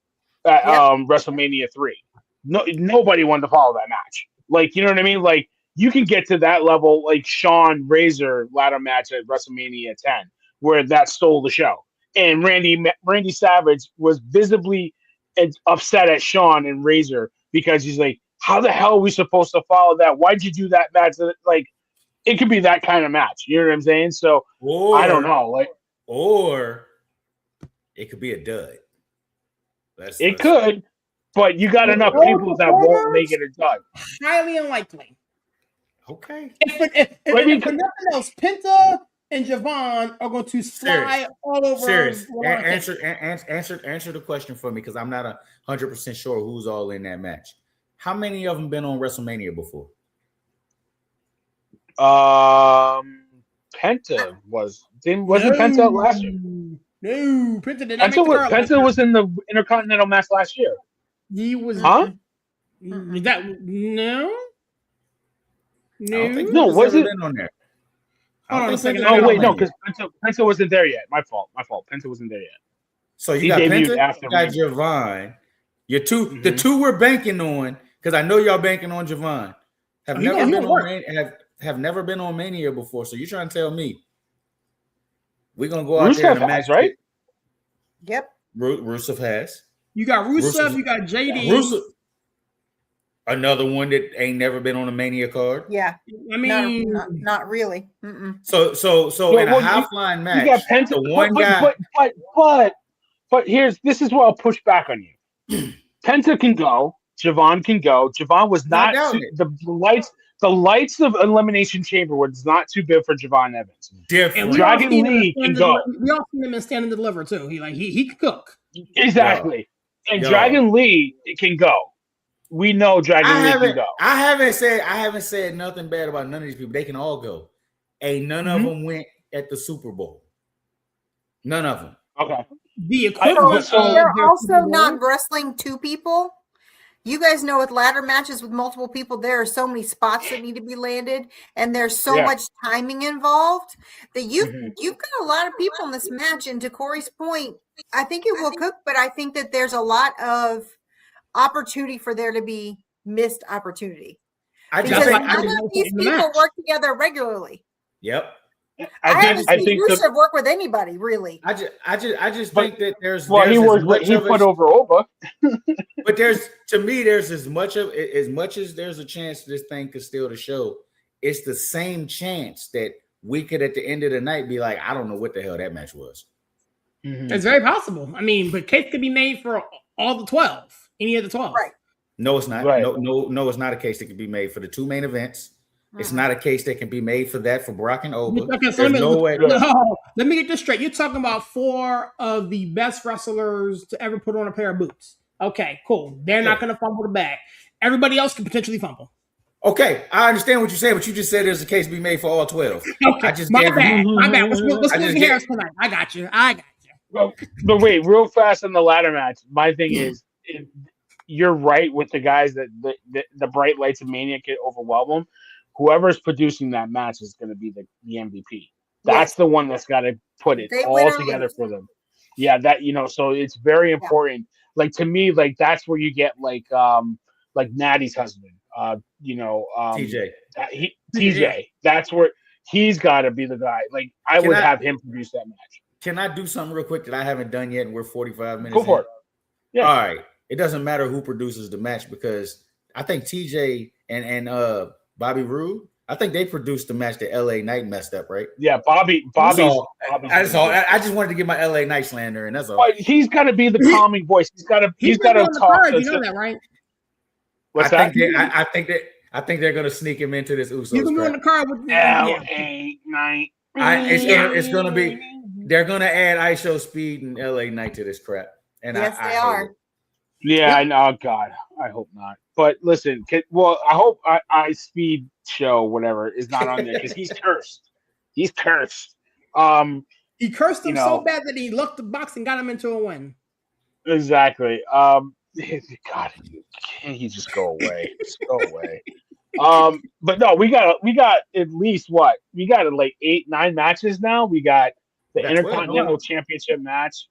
at WrestleMania 3. Nobody wanted to follow that match. Like, you know what I mean? Like, you can get to that level, like Shawn Razor ladder match at WrestleMania 10, where that stole the show. And Randy Savage was visibly upset at Shawn and Razor because he's like, how the hell are we supposed to follow that? Why'd you do that match? Like, it could be that kind of match. You know what I'm saying? So, I don't know. Like, or it could be a dud. It could, but you got enough people that won't make it a dud. Highly unlikely. Okay. If nothing else, Penta and Javon are going to fly all over. Serious. Answer the question for me because I'm not 100% sure who's all in that match. How many of them been on WrestleMania before? Penta wasn't Penta last year? No, Penta did not. Penta was in the Intercontinental match last year. He was. Huh? That no. No, was it on there? Hold on a second. Oh wait, no, because Penta wasn't there yet. My fault. Penta wasn't there yet. So you got Penta, you got Javon. The two we're banking on because I know y'all banking on Javon. Have never been on Mania before. So you're trying to tell me we're gonna go out there in a match, right? Yep. Rusev has. You got Rusev. You got JD. Rusev. Another one that ain't never been on a Mania card. Yeah, I mean, not really. So in a high flying match, you got Penta, the one guy. But this is where I'll push back on you. Penta can go. Javon can go. Javon was not the lights of Elimination Chamber was not too big for Javon Evans. Different. Dragon Lee can go. We all seen him in Stand and Deliver too. He can cook. Exactly. And Dragon Lee can go. We know Dragon Lee can go. I haven't said nothing bad about none of these people. They can all go. None of them went at the Super Bowl. None of them. Okay. The equivalent. They're also not wrestling two people. You guys know with ladder matches with multiple people, there are so many spots that need to be landed, and there's so much timing involved that you've got a lot of people in this match. And to Corey's point, I think it will cook, but I think that there's a lot of opportunity for there to be missed opportunity. Because none of these people work together regularly. Yep. I think Rusev work with anybody really. I just think that there's he put over Oba. But there's as much as there's a chance this thing could steal the show. It's the same chance that we could at the end of the night be like, I don't know what the hell that match was. It's very possible. I mean, but case could be made for all the 12, any of the 12. Right. No, it's not. Right. No, it's not a case that can be made for the two main events. It's not a case that can be made for Brock and Oba. Okay, so let me get this straight. You're talking about 4 of the best wrestlers to ever put on a pair of boots. Okay, cool. They're not going to fumble the bag. Everybody else can potentially fumble. Okay, I understand what you're saying, but you just said there's a case to be made for all 12. Okay, my bad. Let's move here tonight. I got you. But wait, real fast on the ladder match. My thing is, you're right with the guys that the bright lights of Mania could overwhelm them. Whoever's producing that match is going to be the MVP. That's the one that's got to put it all together for them. Yeah, so it's very important. Like to me, like that's where you get like Natty's husband. TJ. TJ. That's where he's got to be the guy. Like I would have him produce that match. Can I do something real quick that I haven't done yet, and we're 45 minutes? Go for it. Yeah. All right. It doesn't matter who produces the match because I think TJ and Bobby Roode, I think they produced the match that LA Knight messed up, right? Yeah, Bobby's I just wanted to get my LA Knight slander, and that's all. But he's got to be the calming voice. He's got to talk. You know that, right? What's that? I think they're gonna sneak him into this Usos. You can go on the card with LA Knight. It's gonna be. They're gonna add ISO Speed and LA Knight to this crap. And yes, they are. Yeah, I know. Oh, God, I hope not. But listen, I hope I Speed show whatever is not on there because he's cursed. He's cursed. He cursed him so bad that he looked the box and got him into a win. Exactly. God, can't he just go away? Just go away. But no, we got at least what? We got like 8-9 matches now. We got the Intercontinental Championship match.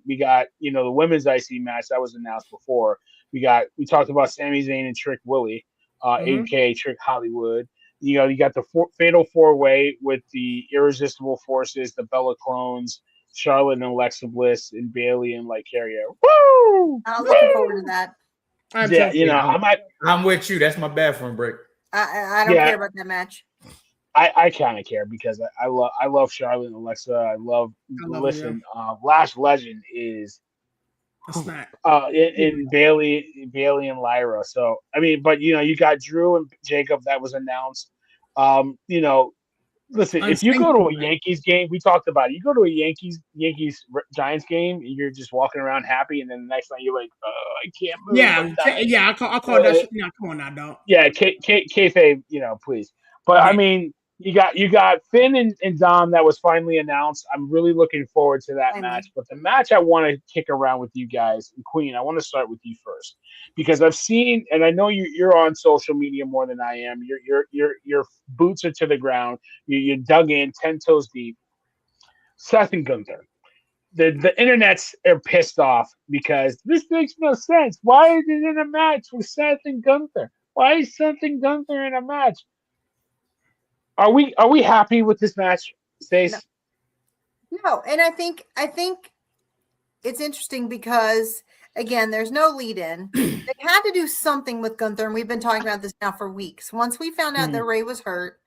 We got the women's IC match that was announced before. We talked about Sami Zayn and Trick Willie, aka Trick Hollywood. You got the Fatal 4-Way with the Irresistible Forces, the Bella Clones, Charlotte and Alexa Bliss, and Bayley and Lycaria. Woo! I'm looking forward to that. I'm with you. That's my bathroom break. I don't care about that match. I kind of care because I love Charlotte and Alexa. I love Lash Legend is in Bayley and Lyra. So I mean, but you got Drew and Jacob that was announced. Listen, if you go to a Yankees game, we talked about it. You go to a Yankees Giants game, and you're just walking around happy, and then the next night you're like, I can't move. Yeah, I call that. Come on now, dog. Yeah, kayfabe, please. But I mean, you got Finn and Dom that was finally announced. I'm really looking forward to that match. But the match I want to kick around with you guys, and Queen, I want to start with you first because I've seen, and I know you're on social media more than I am. Your boots are to the ground. You dug in 10 toes deep. Seth and Gunther. The internets are pissed off because this makes no sense. Why is it in a match with Seth and Gunther? Why is Seth and Gunther in a match? Are we happy with this match, Stacey? No, and I think it's interesting because again, there's no lead in. They had to do something with Gunther, and we've been talking about this now for weeks. Once we found out that Ray was hurt,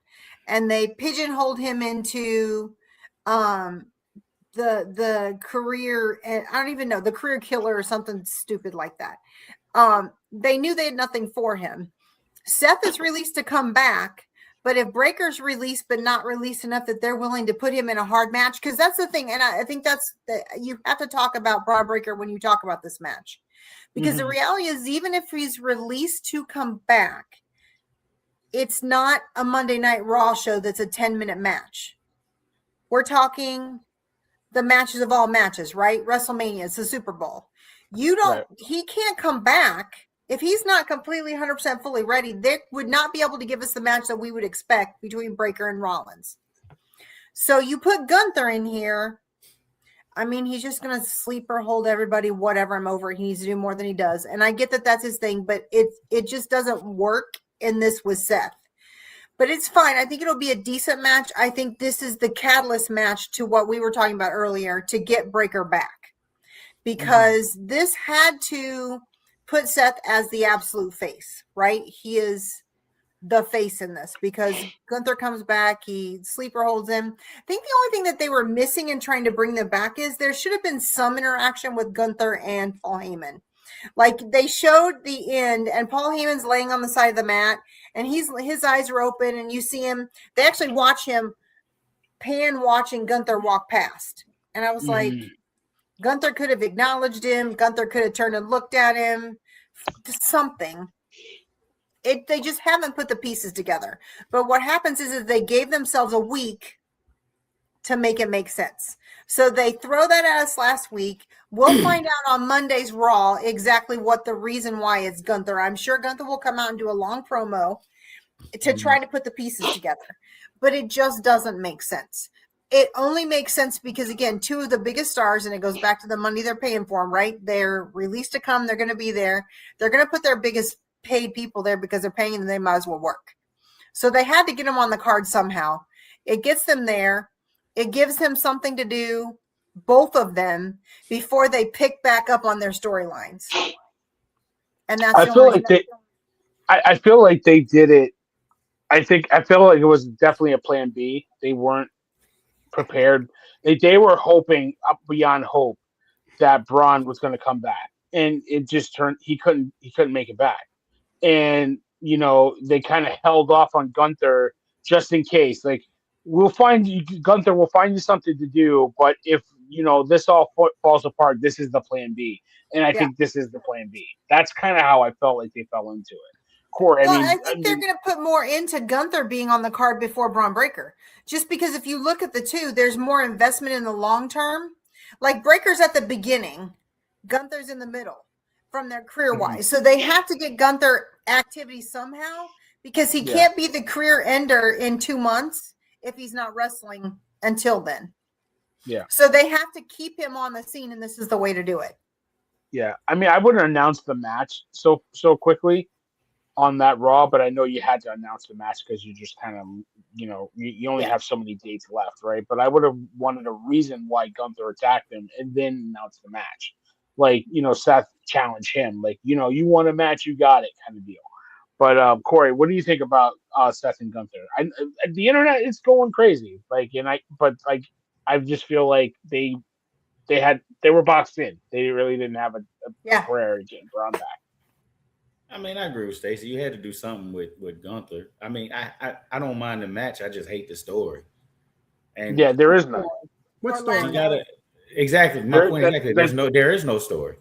and they pigeonholed him into the career, and I don't even know, the career killer or something stupid like that. They knew they had nothing for him. Seth is released to come back. But if Breaker's released but not released enough that they're willing to put him in a hard match, because that's the thing, and I think you have to talk about Brock Breaker when you talk about this match. Because the reality is, even if he's released to come back, it's not a Monday Night Raw show that's a 10-minute match. We're talking the matches of all matches, right? WrestleMania, it's the Super Bowl. He can't come back. If he's not completely 100% fully ready, they would not be able to give us the match that we would expect between Breaker and Rollins. So you put Gunther in here. I mean, he's just going to sleeper hold everybody, whatever. I'm over it. He needs to do more than he does. And I get that that's his thing, but it just doesn't work in this with Seth. But it's fine. I think it'll be a decent match. I think this is the catalyst match to what we were talking about earlier to get Breaker back. Because this had to put Seth as the absolute face, right? He is the face in this because Gunther comes back, he sleeper holds him. I think the only thing that they were missing in trying to bring them back is there should have been some interaction with Gunther and Paul Heyman. Like they showed the end and Paul Heyman's laying on the side of the mat and his eyes are open and you see him, they actually watch him pan watching Gunther walk past. And I was like, Gunther could have acknowledged him. Gunther could have turned and looked at him. Something. They just haven't put the pieces together. But what happens is they gave themselves a week to make it make sense. So they throw that at us last week. We'll find out on Monday's Raw exactly what the reason why it's Gunther. I'm sure Gunther will come out and do a long promo to try to put the pieces together. But it just doesn't make sense. It only makes sense because, again, two of the biggest stars, and it goes back to the money they're paying for them, right? They're released to come. They're going to be there. They're going to put their biggest paid people there because they're paying them. They might as well work. So they had to get them on the card somehow. It gets them there. It gives them something to do, both of them, before they pick back up on their storylines. And that's I feel like they did it. I feel like it was definitely a plan B. They weren't prepared. They were hoping up beyond hope that Braun was going to come back, and it just turned. He couldn't make it back, and they kind of held off on Gunther just in case. Like, Gunther will find you something to do, but if this all falls apart, this is the plan B, and I think this is the plan B. That's kind of how I felt like they fell into it. Corey, I think they're going to put more into Gunther being on the card before Braun Breaker, just because if you look at the two, there's more investment in the long term. Like, Breaker's at the beginning, Gunther's in the middle from their career-wise. So they have to get Gunther activity somehow, because he can't be the career ender in 2 months if he's not wrestling until then. Yeah. So they have to keep him on the scene, and this is the way to do it. Yeah. I mean, I wouldn't announce the match so quickly on that Raw, but I know you had to announce the match because you just kind of, you only have so many dates left, right? But I would have wanted a reason why Gunther attacked him and then announce the match. Like, Seth challenge him. Like, you want a match, you got it kind of deal. But Corey, what do you think about Seth and Gunther? The internet is going crazy. Like, I just feel like they were boxed in. They really didn't have a prayer to get Braun back. I mean, I agree with Stacey. You had to do something with Gunther. I mean, I don't mind the match. I just hate the story. And there is none. What story? Exactly. My point exactly. There is no story.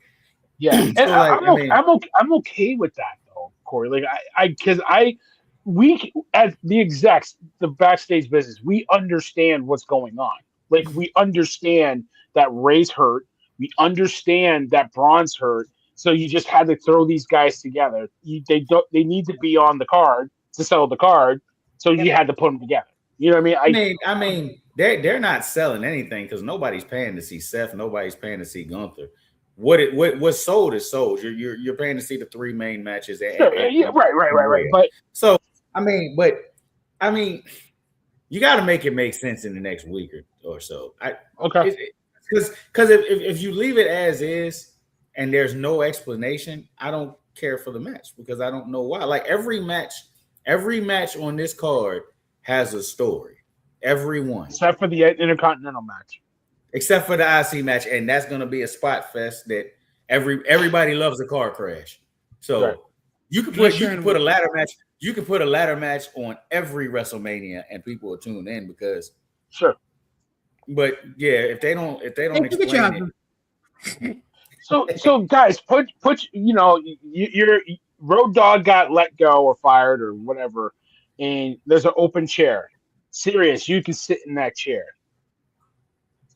Yeah, and I'm okay with that though, Corey. Like we as the execs, the backstage business, we understand what's going on. Like, we understand that Ray's hurt. We understand that Braun's hurt. So you just had to throw these guys together. They need to be on the card to sell the card. So you had to put them together. You know what I mean? I mean, they're not selling anything because nobody's paying to see Seth. Nobody's paying to see Gunther. What's sold is sold. You're paying to see the three main matches. Right. But so I mean, you got to make it make sense in the next week or so. Because if you leave it as is and there's no explanation, I don't care for the match because I don't know why. Like, every match on this card has a story. Every one, except for the Intercontinental match. Except for the IC match, and that's going to be a spot fest that everybody loves a car crash. So you can put a ladder match. You can put a ladder match on every WrestleMania, and people will tune in because But if they don't explain it. So guys, put your Road Dogg got let go or fired or whatever, and there's an open chair. Serious, you can sit in that chair.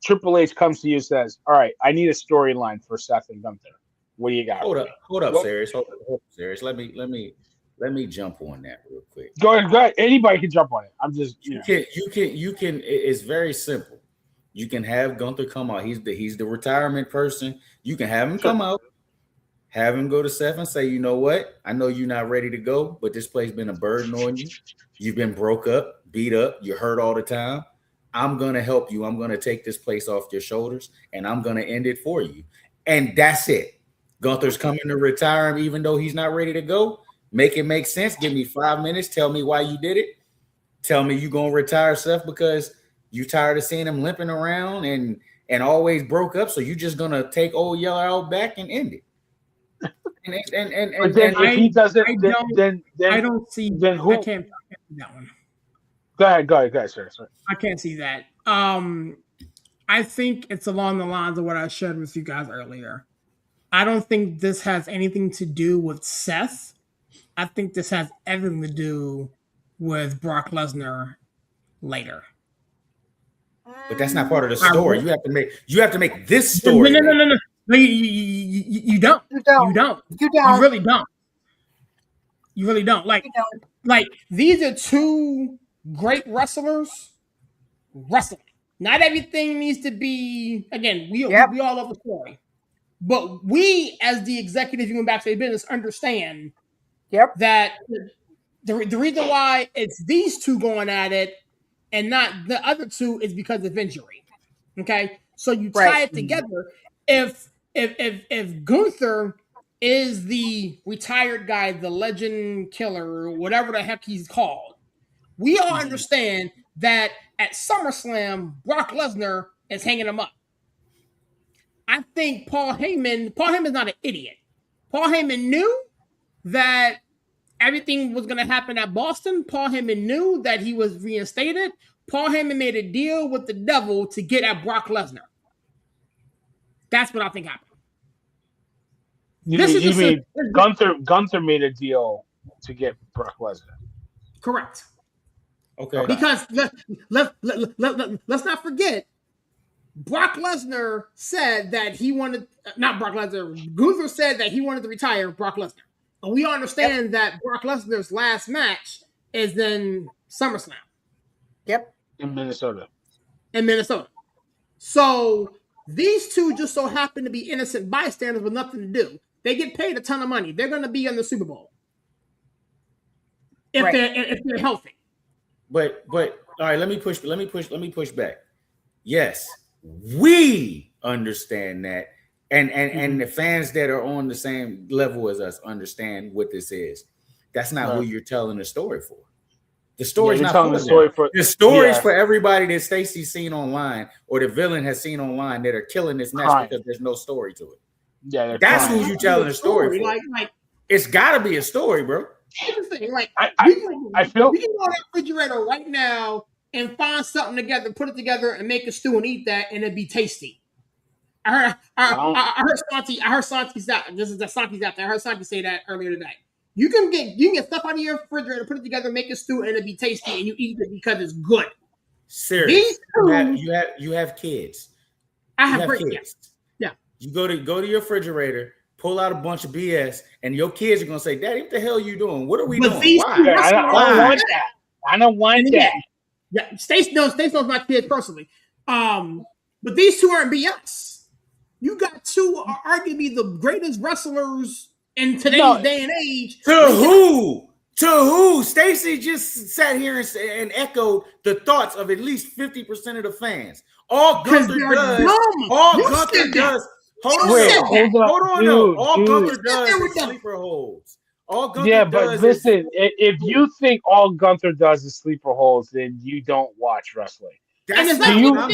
Triple H comes to you and says, "All right, I need a storyline for Seth and Gunther. What do you got?" Hold up, Serious. Hold up, Serious. Let me jump on that real quick. Go ahead. Anybody can jump on it. I'm just you can. It's very simple. You can have Gunther come out. He's the retirement person. You can have him come out, have him go to Seth and say, "You know what? I know you're not ready to go, but this place been a burden on you. You've been broke up, beat up, you're hurt all the time. I'm going to help you. I'm going to take this place off your shoulders, and I'm going to end it for you." And that's it. Gunther's coming to retire him even though he's not ready to go. Make it make sense. Give me 5 minutes. Tell me why you did it. Tell me you're going to retire Seth because you tired of seeing him limping around and always broke up. So you're just going to take old Yeller out back and end it. But then if he doesn't, I don't see. Then who? I can't see that one. Go ahead, sir. I can't see that. I think it's along the lines of what I shared with you guys earlier. I don't think this has anything to do with Seth. I think this has everything to do with Brock Lesnar later. But that's not part of the story. You have to make this story. No, you don't. You don't. You really don't. You really don't. Like these are two great wrestlers wrestling. Not everything needs to be, again, we all love the story. But we, as the executives in backstage business, understand that the reason why it's these two going at it and not the other two is because of injury. Okay? So you tie it together. If Gunther is the retired guy, the legend killer, whatever the heck he's called, we all understand that at SummerSlam, Brock Lesnar is hanging him up. I think Paul Heyman's not an idiot. Paul Heyman knew that everything was going to happen at Boston. Paul Heyman knew that he was reinstated. Paul Heyman made a deal with the devil to get at Brock Lesnar. That's what I think happened. You mean Gunther made a deal to get Brock Lesnar? Correct. Okay. Because let's not forget, Brock Lesnar said that he wanted, not Brock Lesnar, Gunther said that he wanted to retire Brock Lesnar. And we understand that Brock Lesnar's last match is in SummerSlam. Yep. In Minnesota. So these two just so happen to be innocent bystanders with nothing to do. They get paid a ton of money. They're going to be in the Super Bowl if they're healthy. But all right, let me push back. Yes, we understand that, and the fans that are on the same level as us understand what this is. That's not who you're telling the story for. The story's not telling the story for. The story is for everybody that Stacey's seen online or the villain has seen online that are killing this match because there's no story to it. Yeah, that's who you telling the story for. Like, it's got to be a story, bro. Here's the thing, like I feel we can go to the refrigerator right now and find something together, put it together, and make a stew and eat that, and it'd be tasty. I heard Santi's out. This is the Santi's out there. I heard Santi say that earlier today. You can get stuff out of your refrigerator, put it together, make a stew, and it'd be tasty, and you eat it because it's good. Serious. You have kids. I have kids. Yeah. You go to your refrigerator, pull out a bunch of BS, and your kids are gonna say, "Daddy, what the hell are you doing? What are we doing? Why? I don't want that. I don't want that." Yeah, Stacey knows my kids personally. But these two aren't BS. You got two arguably the greatest wrestlers in today's day and age. To who? Stacey just sat here and echoed the thoughts of at least 50% of the fans. All Gunther does. Hold on. All Gunther does is sleeper holds. All Gunther does. But listen, if you think all Gunther does is sleeper holds, then you don't watch wrestling. Listen, look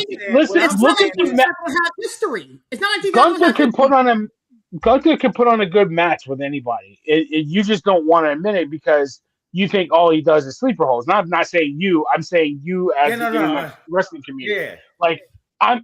at the history. It's not like Gunther can put on a good match with anybody. You just don't want to admit it because you think all he does is sleeper holds. I'm not saying you. I'm saying you as the wrestling community. Yeah. I'll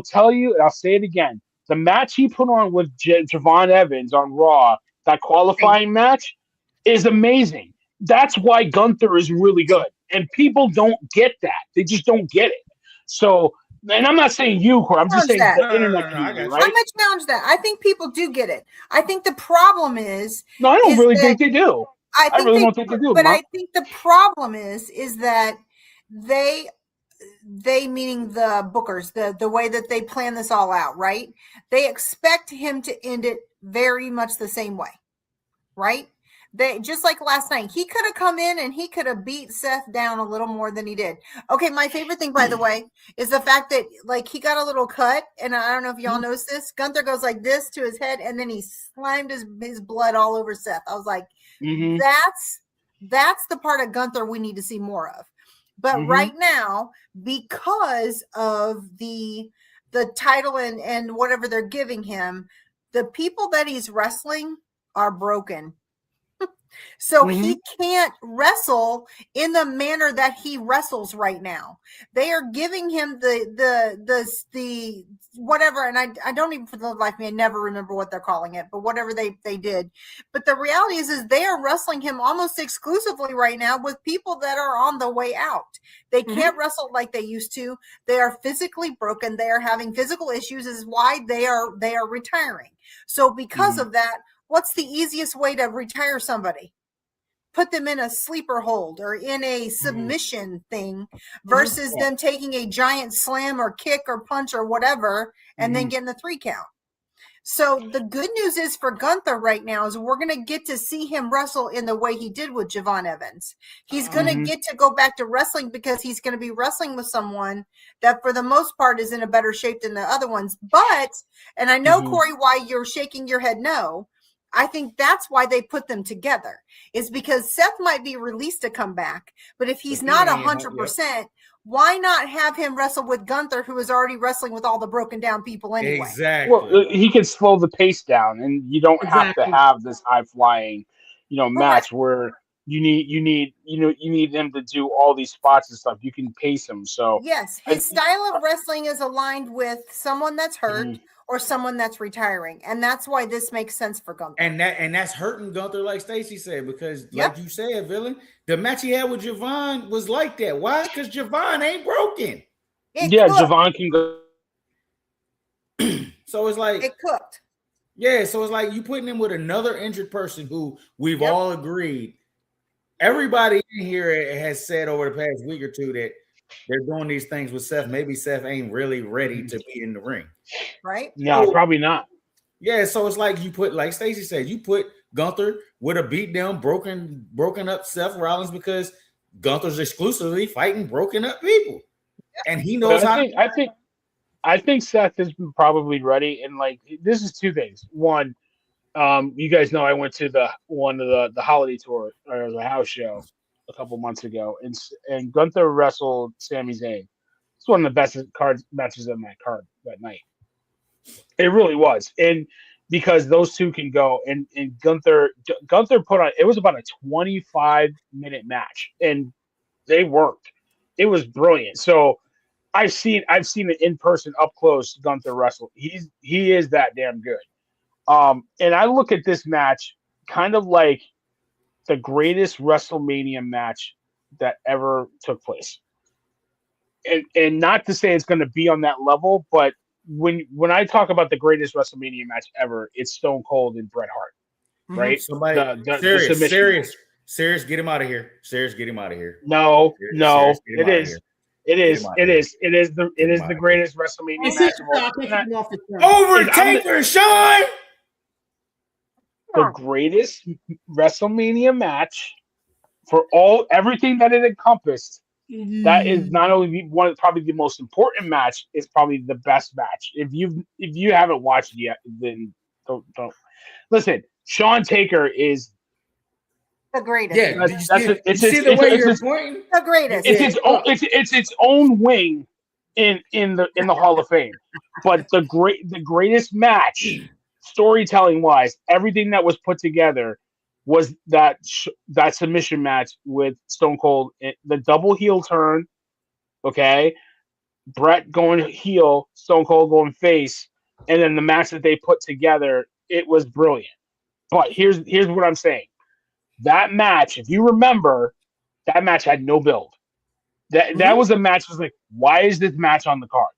tell you, and I'll say it again. The match he put on with Javon Evans on Raw, that qualifying match, is amazing. That's why Gunther is really good. And people don't get that. They just don't get it. So, and I'm not saying you, Corey. I'm just saying the internet community, right? I'm going to challenge that. I think people do get it. I think the problem is... No, I don't really think they do. I really don't think they do. But I think the problem is that they meaning the bookers, the way that they plan this all out, right? They expect him to end it very much the same way, right? They just like last night, he could have come in and he could have beat Seth down a little more than he did. Okay, my favorite thing, by the way, is the fact that like he got a little cut, and I don't know if y'all noticed this. Gunther goes like this to his head, and then he slimed his blood all over Seth. I was like, that's the part of Gunther we need to see more of. But right now, because of the title and whatever they're giving him, the people that he's wrestling are broken. So he can't wrestle in the manner that he wrestles right now. They are giving him the whatever, and I don't even for the life of me, I never remember what they're calling it, but whatever they did. But the reality is they are wrestling him almost exclusively right now with people that are on the way out. They can't wrestle like they used to. They are physically broken. They are having physical issues. This is why they are retiring. So because of that, what's the easiest way to retire somebody? Put them in a sleeper hold or in a submission thing versus them taking a giant slam or kick or punch or whatever and then getting the 3 count. So the good news is for Gunther right now is we're going to get to see him wrestle in the way he did with Javon Evans. He's going to get to go back to wrestling because he's going to be wrestling with someone that for the most part is in a better shape than the other ones. But, and I know, Corey, why you're shaking your head no, I think that's why they put them together, is because Seth might be released to come back. But if he's not 100%, why not have him wrestle with Gunther, who is already wrestling with all the broken down people anyway? Exactly. Well, he can slow the pace down, and you don't have to have this high flying. match where you need them to do all these spots and stuff. You can pace them. So yes, his style of wrestling is aligned with someone that's hurt or someone that's retiring, and that's why this makes sense for Gunther. And that's hurting Gunther, like Stacey said, because like you said, Villain, the match he had with Javon was like that. Why? Because Javon ain't broken. Javon can go. So it's like it cooked. Yeah, so it's like you putting him with another injured person who we've all agreed. Everybody in here has said over the past week or two that they're doing these things with Seth. Maybe Seth ain't really ready to be in the ring. Right? No, probably not. Yeah, so it's like you put, like Stacey said, you put Gunther with a beat down, broken up Seth Rollins because Gunther's exclusively fighting broken up people. And he knows I think Seth is probably ready. And like, this is two things. One, you guys know I went to the holiday tour or the house show a couple months ago, and Gunther wrestled Sami Zayn. It's one of the best matches on that card that night. It really was, and because those two can go, and Gunther put on, it was about a 25-minute match, and they worked. It was brilliant. So I've seen it in person up close. Gunther wrestle. He is that damn good. And I look at this match kind of like the greatest WrestleMania match that ever took place. And not to say it's going to be on that level, but when I talk about the greatest WrestleMania match ever, it's Stone Cold and Bret Hart, right? Somebody, serious, get him out of here. Serious, get him out of here. No, it is. It is the greatest WrestleMania match. Overtaker, Sean. The greatest WrestleMania match for everything that it encompassed. That is not only probably the most important match. It's probably the best match. If you haven't watched it yet, then don't listen. Shawn Taker is the greatest. Yeah, the greatest. It's its own wing in the Hall of Fame. But the greatest match, storytelling wise, everything that was put together was that submission match with Stone Cold, the double heel turn, okay, Bret going heel, Stone Cold going face, and then the match that they put together, it was brilliant. But here's what I'm saying. That match, if you remember, that match had no build. That was a match that was like, why is this match on the card?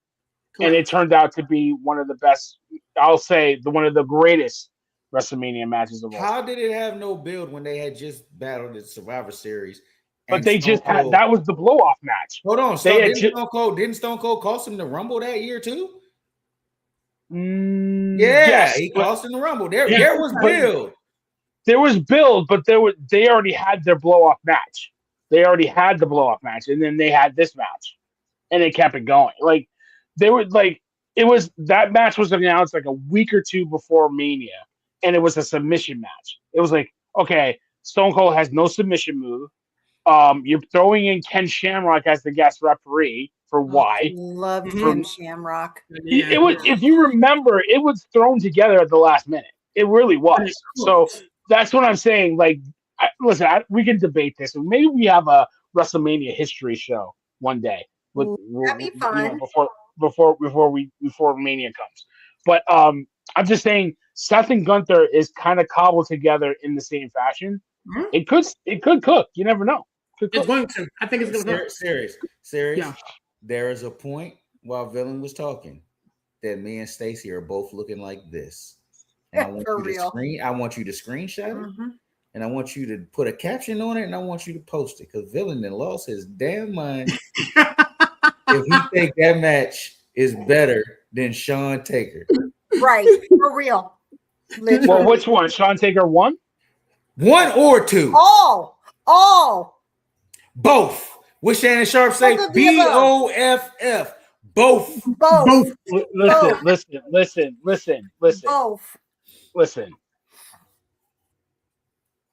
Correct. And it turned out to be one of the best, I'll say, one of the greatest WrestleMania matches of all. How did it have no build when they had just battled the Survivor Series? But they just had, that was the blow-off match. Hold on, so didn't Stone Cold cost him the Rumble that year too? Yes, he cost him the Rumble. There was build. There was build, but they already had their blow-off match. They already had the blow-off match, and then they had this match, and they kept it going. Like they were like, it was, that match was announced like a week or two before Mania, and it was a submission match. It was like, okay, Stone Cold has no submission move. You're throwing in Ken Shamrock as the guest referee for why? Love Ken Shamrock. It was, if you remember, it was thrown together at the last minute. It really was. So that's what I'm saying. Like, listen, we can debate this. Maybe we have a WrestleMania history show one day. That'd be fun. Before Mania comes. But I'm just saying, Seth and Gunther is kind of cobbled together in the same fashion. Mm-hmm. It could cook. You never know. It's going to. I think it's going to cook. Serious. Yeah. There is a point while Villain was talking that me and Stacey are both looking like this. And I want you to screenshot it, and I want you to put a caption on it, and I want you to post it, because Villain then lost his damn mind if he think that match is better than Shawn Taker. Right, for real. Literally. Well, which one? Shawn Taker won? One or two? All. Both. What Shannon Sharp say? BOFF. Both. Listen. Both. Listen.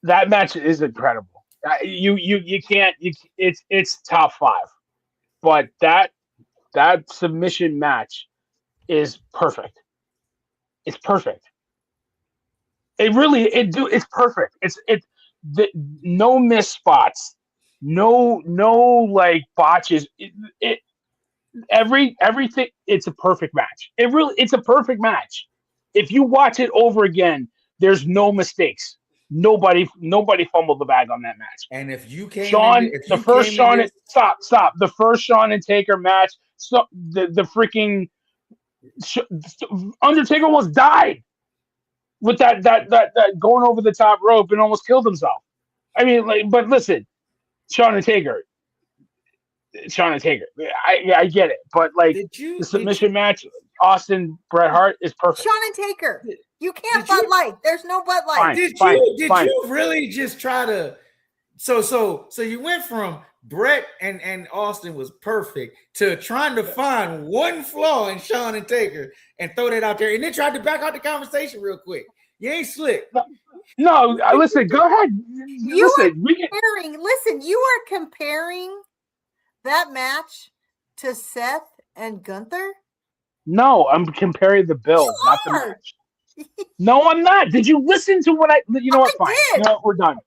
That match is incredible. You can't. It's top 5, but that submission match is perfect. It's perfect. It's perfect. no missed spots, no like botches. Everything. It's a perfect match. It's a perfect match. If you watch it over again, there's no mistakes. Nobody fumbled the bag on that match. And if you came, The first Shawn and Taker match, so the freaking Undertaker almost died with that going over the top rope and almost killed himself. I mean, like, but listen, Shawn and Taker. I get it, but like the submission match, Austin Bret Hart is perfect. Shawn and Taker. You can't Bud Light. There's no Bud Light. Did you really just try to? So you went from Bret and Austin was perfect to trying to find one flaw in Shawn and Taker and throw that out there, and then tried to back out the conversation real quick. You ain't slick. No, listen. Go ahead. You are comparing that match to Seth and Gunther. No, I'm comparing the build, not the match. No, I'm not. Did you listen to what I? You know what? Fine. You know what? We're done.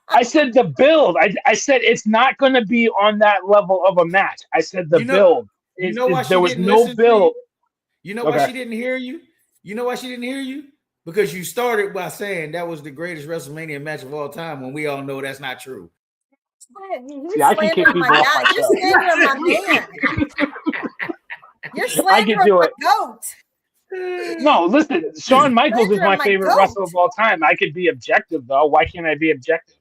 I said the build. I said it's not going to be on that level of a match. I said the build. There was no build. You know why she didn't hear you? You know why she didn't hear you? Because you started by saying that was the greatest WrestleMania match of all time, when we all know that's not true. See, I can kick people off You're slandering my man. You're slandering my goat. No, listen, Shawn Michaels is my favorite wrestler of all time. I could be objective, though. Why can't I be objective?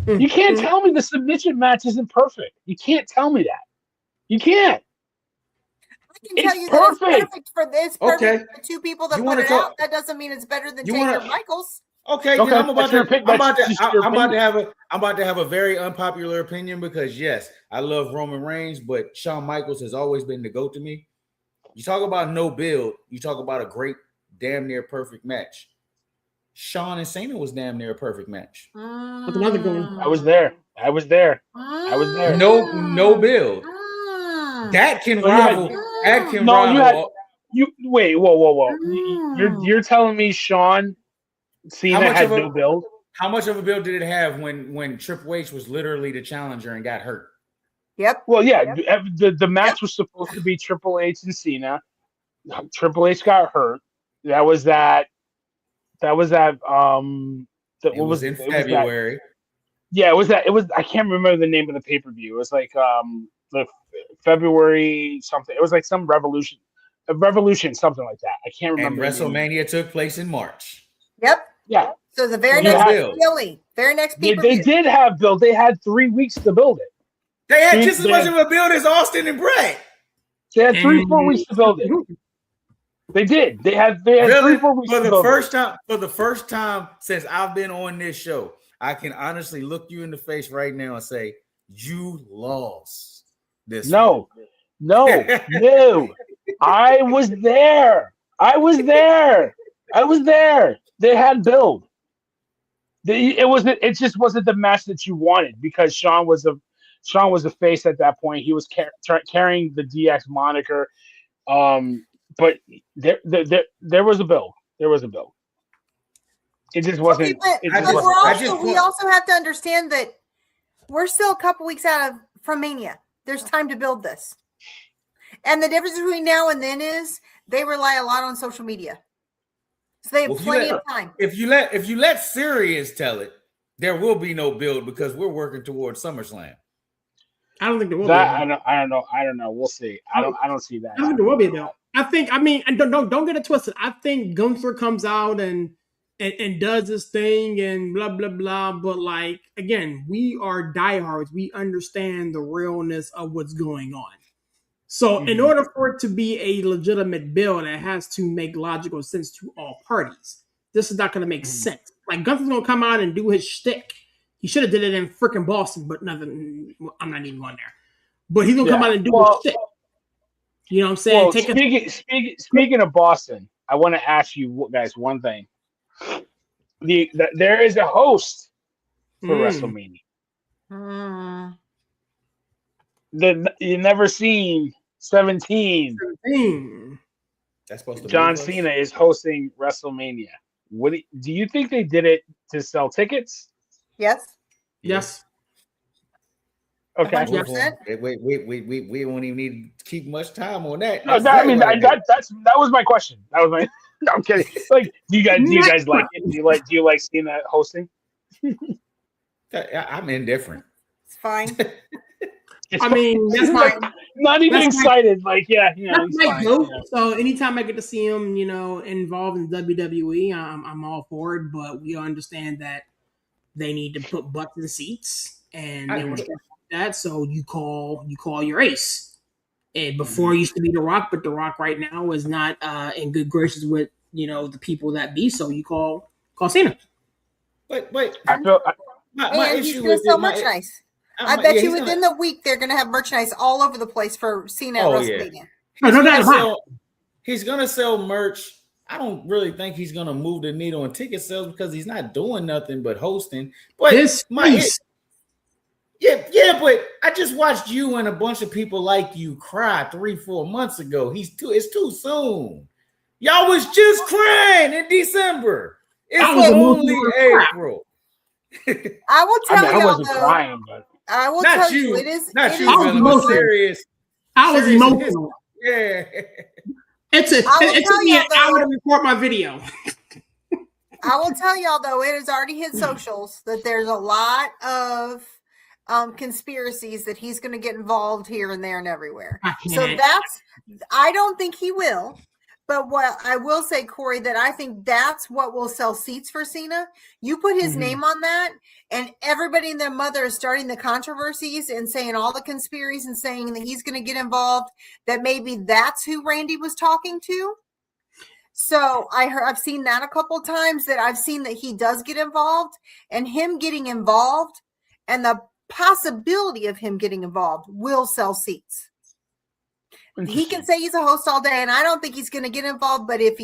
You can't tell me the submission match isn't perfect. You can't tell me that. You can't. I can tell you that it's perfect for this. Okay. For the two people that put it out. That doesn't mean it's better than Taker Michaels. Okay, then I'm about to have a very unpopular opinion, because yes, I love Roman Reigns, but Shawn Michaels has always been the GOAT to me. You talk about no build, you talk about a great, damn near perfect match. Shawn and Cena was damn near a perfect match. What's another good one? I was there. No build. That can rival. That can rival. Wait, whoa. You're telling me Shawn Cena had no build? How much of a build did it have when Triple H was literally the challenger and got hurt? Yep. Well, yeah, the match was supposed to be Triple H and Cena. Triple H got hurt. That was in February. It was I can't remember the name of the pay-per-view. It was like the February something. It was like some Revolution, something like that. I can't remember. And WrestleMania took place in March. Yep. Yeah. So the very next pay-per-view. They did have build. They had 3 weeks to build it. They had just as much of a build as Austin and Bret. They had 3-4 weeks to build it. They did. They had really? 3-4 weeks for the first time since I've been on this show, I can honestly look you in the face right now and say, you lost this. No. I was there. They had build. It just wasn't the match that you wanted, because Shawn was the face at that point. He was carrying the DX moniker. But there was a build. It just wasn't. We also have to understand that we're still a couple weeks out from Mania. There's time to build this, and the difference between now and then is they rely a lot on social media, so they have plenty of time. If you let Sirius tell it, there will be no build, because we're working towards SummerSlam. I don't think there will be. I don't know. We'll see. I don't see that. I don't think there will be a build. I mean, don't get it twisted. I think Gunther comes out and does this thing and blah, blah, blah. But like, again, we are diehards. We understand the realness of what's going on. So in order for it to be a legitimate build, it has to make logical sense to all parties. This is not going to make sense. Like, Gunther's going to come out and do his shtick. He should have did it in freaking Boston, but nothing. I'm not even going there. But he's going to come out and do his shtick. You know what I'm saying? Well, speaking of Boston, I want to ask you guys one thing. There is a host for WrestleMania. You never seen 17. That's supposed to John Cena is hosting WrestleMania. do you think they did it to sell tickets? Yes. Yes. Okay. 100%. We won't even need to keep much time on that. No, that was my question. That was my. No, I'm kidding. Like, do you guys like it? Do you like seeing that hosting? I'm indifferent. It's fine. I mean, that's my not even excited. That's my goat. Yeah. So anytime I get to see him, involved in WWE, I'm all for it. But we understand that they need to put butts in seats, and they were that. So you call your ace. And before it used to be The Rock, but The Rock right now is not in good graces with the people that be. So you call Cena. Wait. I feel my and he's issue going to sell is merchandise. I bet you within the week they're going to have merchandise all over the place for Cena at WrestleMania. Yeah. He's going to sell merch. I don't really think he's going to move the needle on ticket sales because he's not doing nothing but hosting. But yeah, but I just watched you and a bunch of people like you cry 3-4 months ago. It's too soon. Y'all was just crying in December. It's only April. I will tell you. I wasn't crying, but I will tell you. It is. Not you, Bill. Serious. I was emotional. Yeah. It took me an hour to record my video. I will tell y'all though, it has already hit socials that there's a lot of conspiracies that he's going to get involved here and there and everywhere. So I don't think he will. But what I will say, Corey, that I think that's what will sell seats for Cena. You put his name on that, and everybody and their mother is starting the controversies and saying all the conspiracies and saying that he's going to get involved, that maybe that's who Randy was talking to. So I've seen that a couple of times, that I've seen that he does get involved, and him getting involved and the possibility of him getting involved will sell seats. He can say he's a host all day, and I don't think he's going to get involved. But if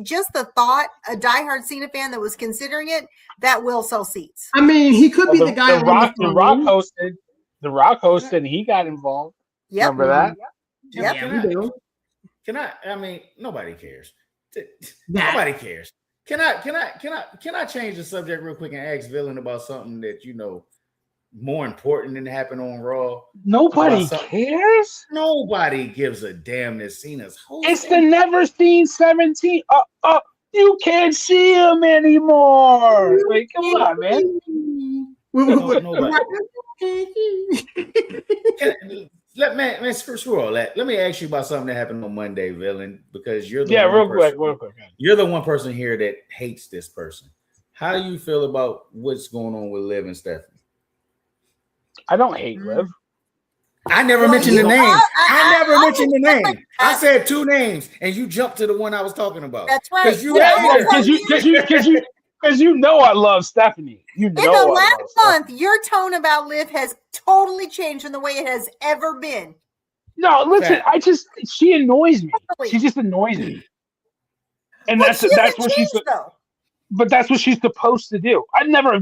just the thought, a diehard Cena fan that was considering it, that will sell seats. I mean, he could be the guy. The Rock hosted. The Rock hosted, and he got involved. Yep. Remember that? Yep. Can I? I mean, nobody cares. Nobody cares. Can I change the subject real quick and ask Villain about something that more important than happened on Raw? Nobody cares. Nobody gives a damn that Cena's hosting. It's the never seen 17. You can't see him anymore. Like, come on, man. Screw all that. Let me ask you about something that happened on Monday, Villain, because you're the real quick. You're the one person here that hates this person. How do you feel about what's going on with Liv and Stephanie? I don't hate Liv. I never mentioned the name. I never mentioned the name. I said two names, and you jumped to the one I was talking about. That's right. Because you know I love Stephanie. In the last month, your tone about Liv has totally changed from the way it has ever been. No, listen. She annoys me. She just annoys me, and that's what she's. But that's what she's supposed to do. I've never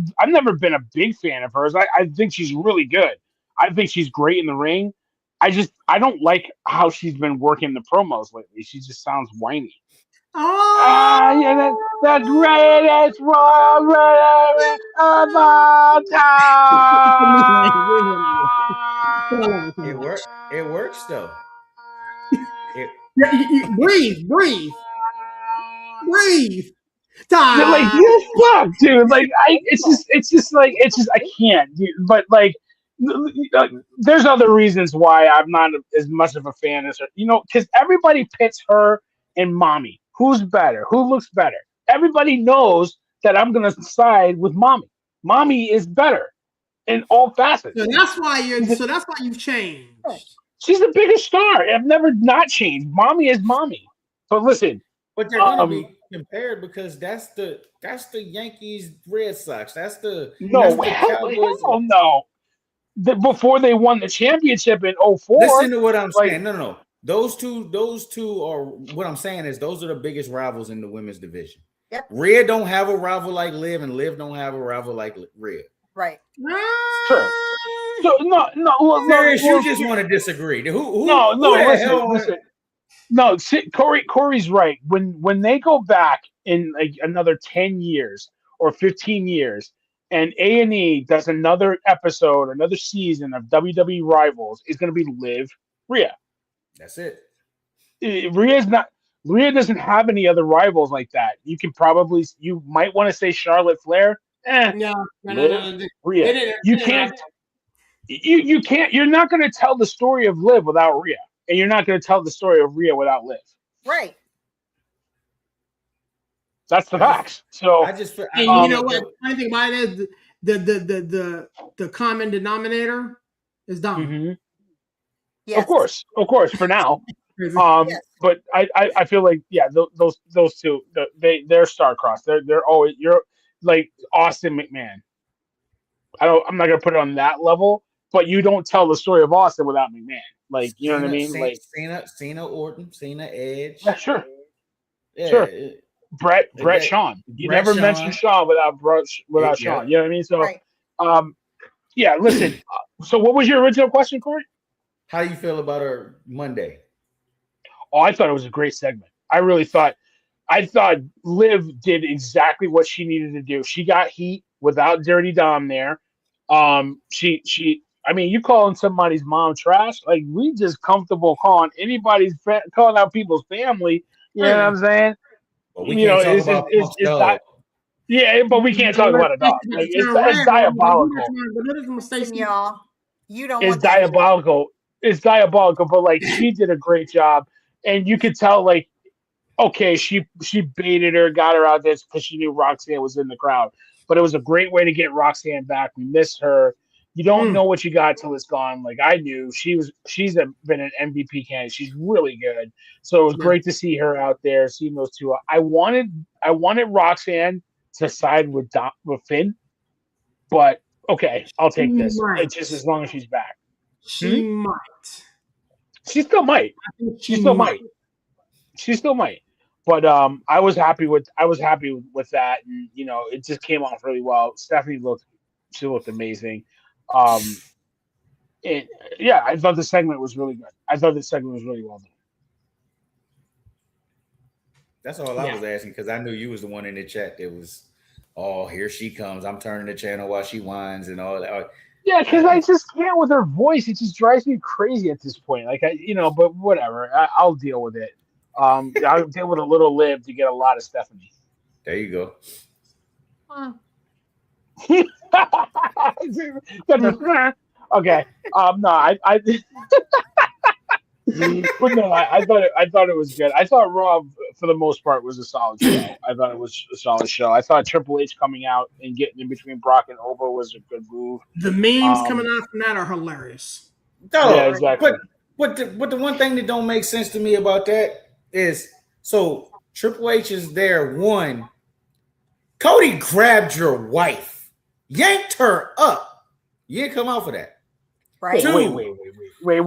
been a big fan of hers. I think she's really good. I think she's great in the ring. I don't like how she's been working the promos lately. She just sounds whiny. The greatest woman of all time. It works though. Breathe. Like, you fuck, dude. Like, it's just I can't, dude. But like, there's other reasons why I'm not as much of a fan as her. Because everybody pits her and Mommy. Who's better? Who looks better? Everybody knows that I'm gonna side with Mommy. Mommy is better in all facets. So that's why you've changed. She's the biggest star. I've never not changed. Mommy is Mommy. But listen. But they're gonna be compared because that's the Yankees Red Sox. That's the Cowboys. No. Before they won the championship in 2004. Listen to what I'm saying. No. Those two are what I'm saying is those are the biggest rivals in the women's division. Yep. Red don't have a rival like Liv, and Liv don't have a rival like Red. Right. Sure. So no. You just want to disagree. Who listen. No, Corey's right. When they go back in like another 10 years or 15 years, and A&E does another episode, another season of WWE Rivals, is going to be Liv Rhea. That's it. Rhea's not. Rhea doesn't have any other rivals like that. You might want to say Charlotte Flair. No. Rhea. You can't. You can't. You're not going to tell the story of Liv without Rhea, and you're not going to tell the story of Rhea without Liv. Right. That's the facts. So and you know what? The funny thing about it is the common denominator is Dom. Mm-hmm. Yes. Of course, for now. Yes. But I feel like those two they're star-crossed. They're always you're like Austin McMahon. I'm not gonna put it on that level, but you don't tell the story of Austin without McMahon. Like you know what I mean? Like Cena, Orton, Cena, Edge. Yeah, sure. Yeah, sure. Brett, Shawn. You never mention Shawn without Shawn. You know what I mean? So, right. Yeah. Listen. So, what was your original question, Corey? How do you feel about her Monday? Oh, I thought it was a great segment. I thought Liv did exactly what she needed to do. She got heat without Dirty Dom there. I mean, you calling somebody's mom trash? Like we just comfortable calling calling out people's family. You know what I'm saying? But we can't talk about yeah, but we can't talk about a dog. Like, it's diabolical. Y'all, you don't. It's diabolical. It's diabolical. But like, she did a great job, and you could tell, like, okay, she baited her, got her out there because she knew Roxanne was in the crowd. But it was a great way to get Roxanne back. We miss her. You don't know what you got till it's gone. Like I knew she's been an MVP candidate. She's really good. So it was great to see her out there, seeing those two. I wanted Roxanne to side with Finn, but okay, I'll take this. It's just as long as she's back. She might. She still might. She still might. But I was happy with that, and you know, it just came off really well. Stephanie looked amazing. I thought the segment was really good. I thought the segment was really well done. That's all I was asking because I knew you was the one in the chat that was, oh, here she comes. I'm turning the channel while she whines and all that. Yeah, because I just can't with her voice. It just drives me crazy at this point. Like but whatever. I'll deal with it. I'll deal with a little Liv to get a lot of Stephanie. There you go. Okay. No, but no, I thought it was good. I thought Raw, for the most part, was a solid show. I thought it was a solid show. I thought Triple H coming out and getting in between Brock and Oba was a good move. The memes coming out from that are hilarious. No, yeah, exactly. But the one thing that don't make sense to me about that is, so Triple H is there. One, Cody grabbed your wife, yanked her up. You didn't come out for that. Right. Wait.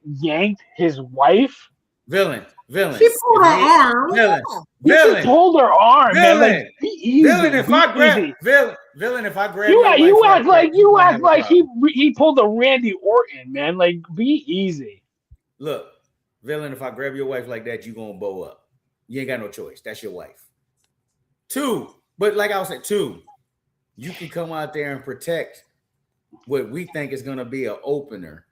Yanked his wife? Villain. She pulled her arm. Villain. Pulled her arm. Villain. Man. Like, be easy. Villain. If I grab you act like he pulled a Randy Orton, man. Like, be easy. Look, Villain. If I grab your wife like that, you gonna bow up. You ain't got no choice. That's your wife. Two, but like I was saying, you can come out there and protect what we think is going to be an opener.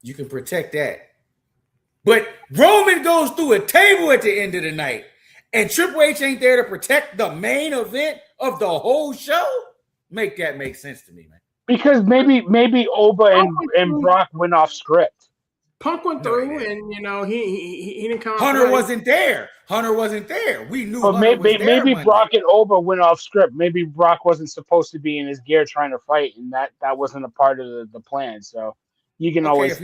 You can protect that. But Roman goes through a table at the end of the night, and Triple H ain't there to protect the main event of the whole show? Make that make sense to me, man. Because maybe Oba and Brock went off script. Punk went through, and he didn't come. Hunter wasn't there. We knew. But maybe Brock and Oba went off script. Maybe Brock wasn't supposed to be in his gear trying to fight, and that wasn't a part of the plan. So you can always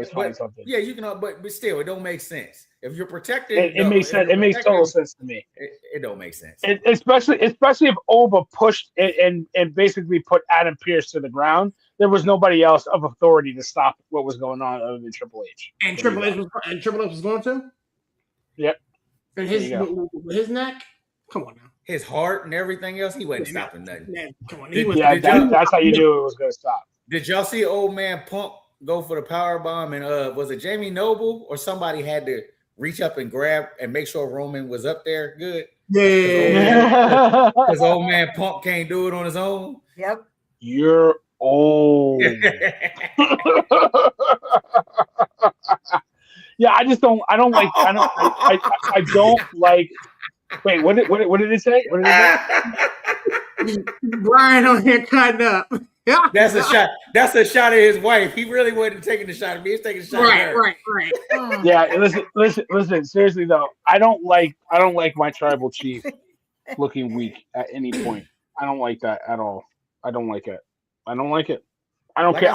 find something. Yeah, you can. But still, it don't make sense. If you're protected, it makes sense. It makes total sense to me. It don't make sense. Especially if Oba pushed and basically put Adam Pearce to the ground. There was nobody else of authority to stop what was going on other than Triple H. And Triple H was going to? Yep. And his neck? Come on now. His heart and everything else, he wasn't stopping nothing. Man, come on. That's how you knew it was going to stop. Did y'all see old man Punk go for the power bomb, and was it Jamie Noble or somebody had to reach up and grab and make sure Roman was up there good? Yeah. Because old man Punk can't do it on his own. Yep. You're old. Yeah, I don't like. I don't like. Wait, what did it say? What did it say? Brian on here cutting up. That's a shot. That's a shot at his wife. He really wasn't taking the shot at me. He's taking a shot at her. Right. Yeah, listen. Seriously though, I don't like my tribal chief looking weak at any point. I don't like that at all. I don't like it. I don't care.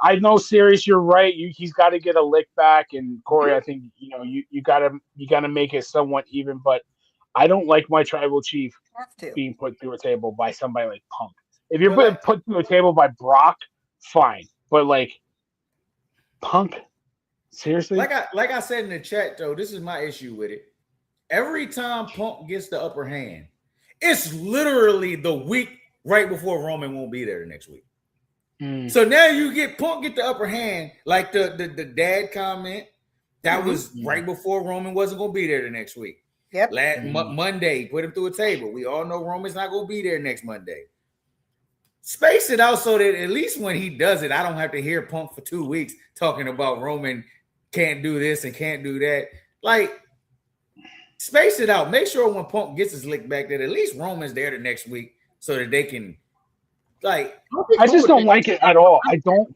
I know, Sirius, you're right. He's got to get a lick back, and Corey, I think you gotta make it somewhat even. But I don't like my tribal chief being put through a table by somebody like Punk. If you're put through a table by Brock, fine. But like Punk, seriously? Like I said in the chat, though, this is my issue with it. Every time Punk gets the upper hand, it's literally the week right before Roman won't be there the next week. So now you get Punk get the upper hand, like the dad comment that was right before Roman wasn't going to be there the next week. Yep. Monday, put him through a table. We all know Roman's not going to be there next Monday. Space it out so that at least when he does it, I don't have to hear Punk for 2 weeks talking about Roman can't do this and can't do that. Like, space it out. Make sure when Punk gets his lick back that at least Roman's there the next week so that they can, like. I just don't like it at all. I don't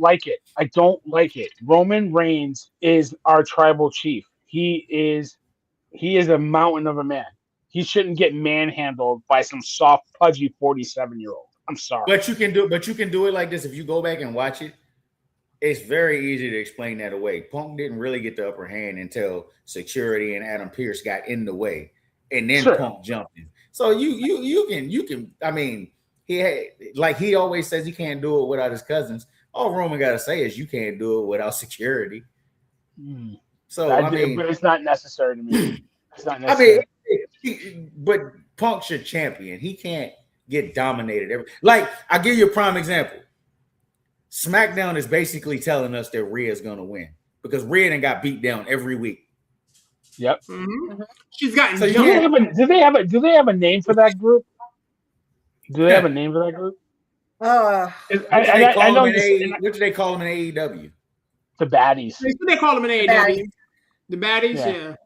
like it. I don't like it. Roman Reigns is our tribal chief. He is a mountain of a man. He shouldn't get manhandled by some soft, pudgy 47-year-old. I'm sorry. But you can do it like this. If you go back and watch it, it's very easy to explain that away. Punk didn't really get the upper hand until security and Adam Pearce got in the way, and then Punk jumped in. So you can. I mean, he always says he can't do it without his cousins. All Roman got to say is you can't do it without security. So but it's not necessary to me. It's not necessary. I mean, but Punk's your champion. He can't get dominated. I'll give you a prime example. SmackDown is basically telling us that Rhea's gonna win because Rhea done got beat down every week. Yep. Mm-hmm. She's gotten. So do they have a name for that group? Do they have a name for that group? What do they call them in AEW? The baddies. They call them in AEW. The baddies, yeah.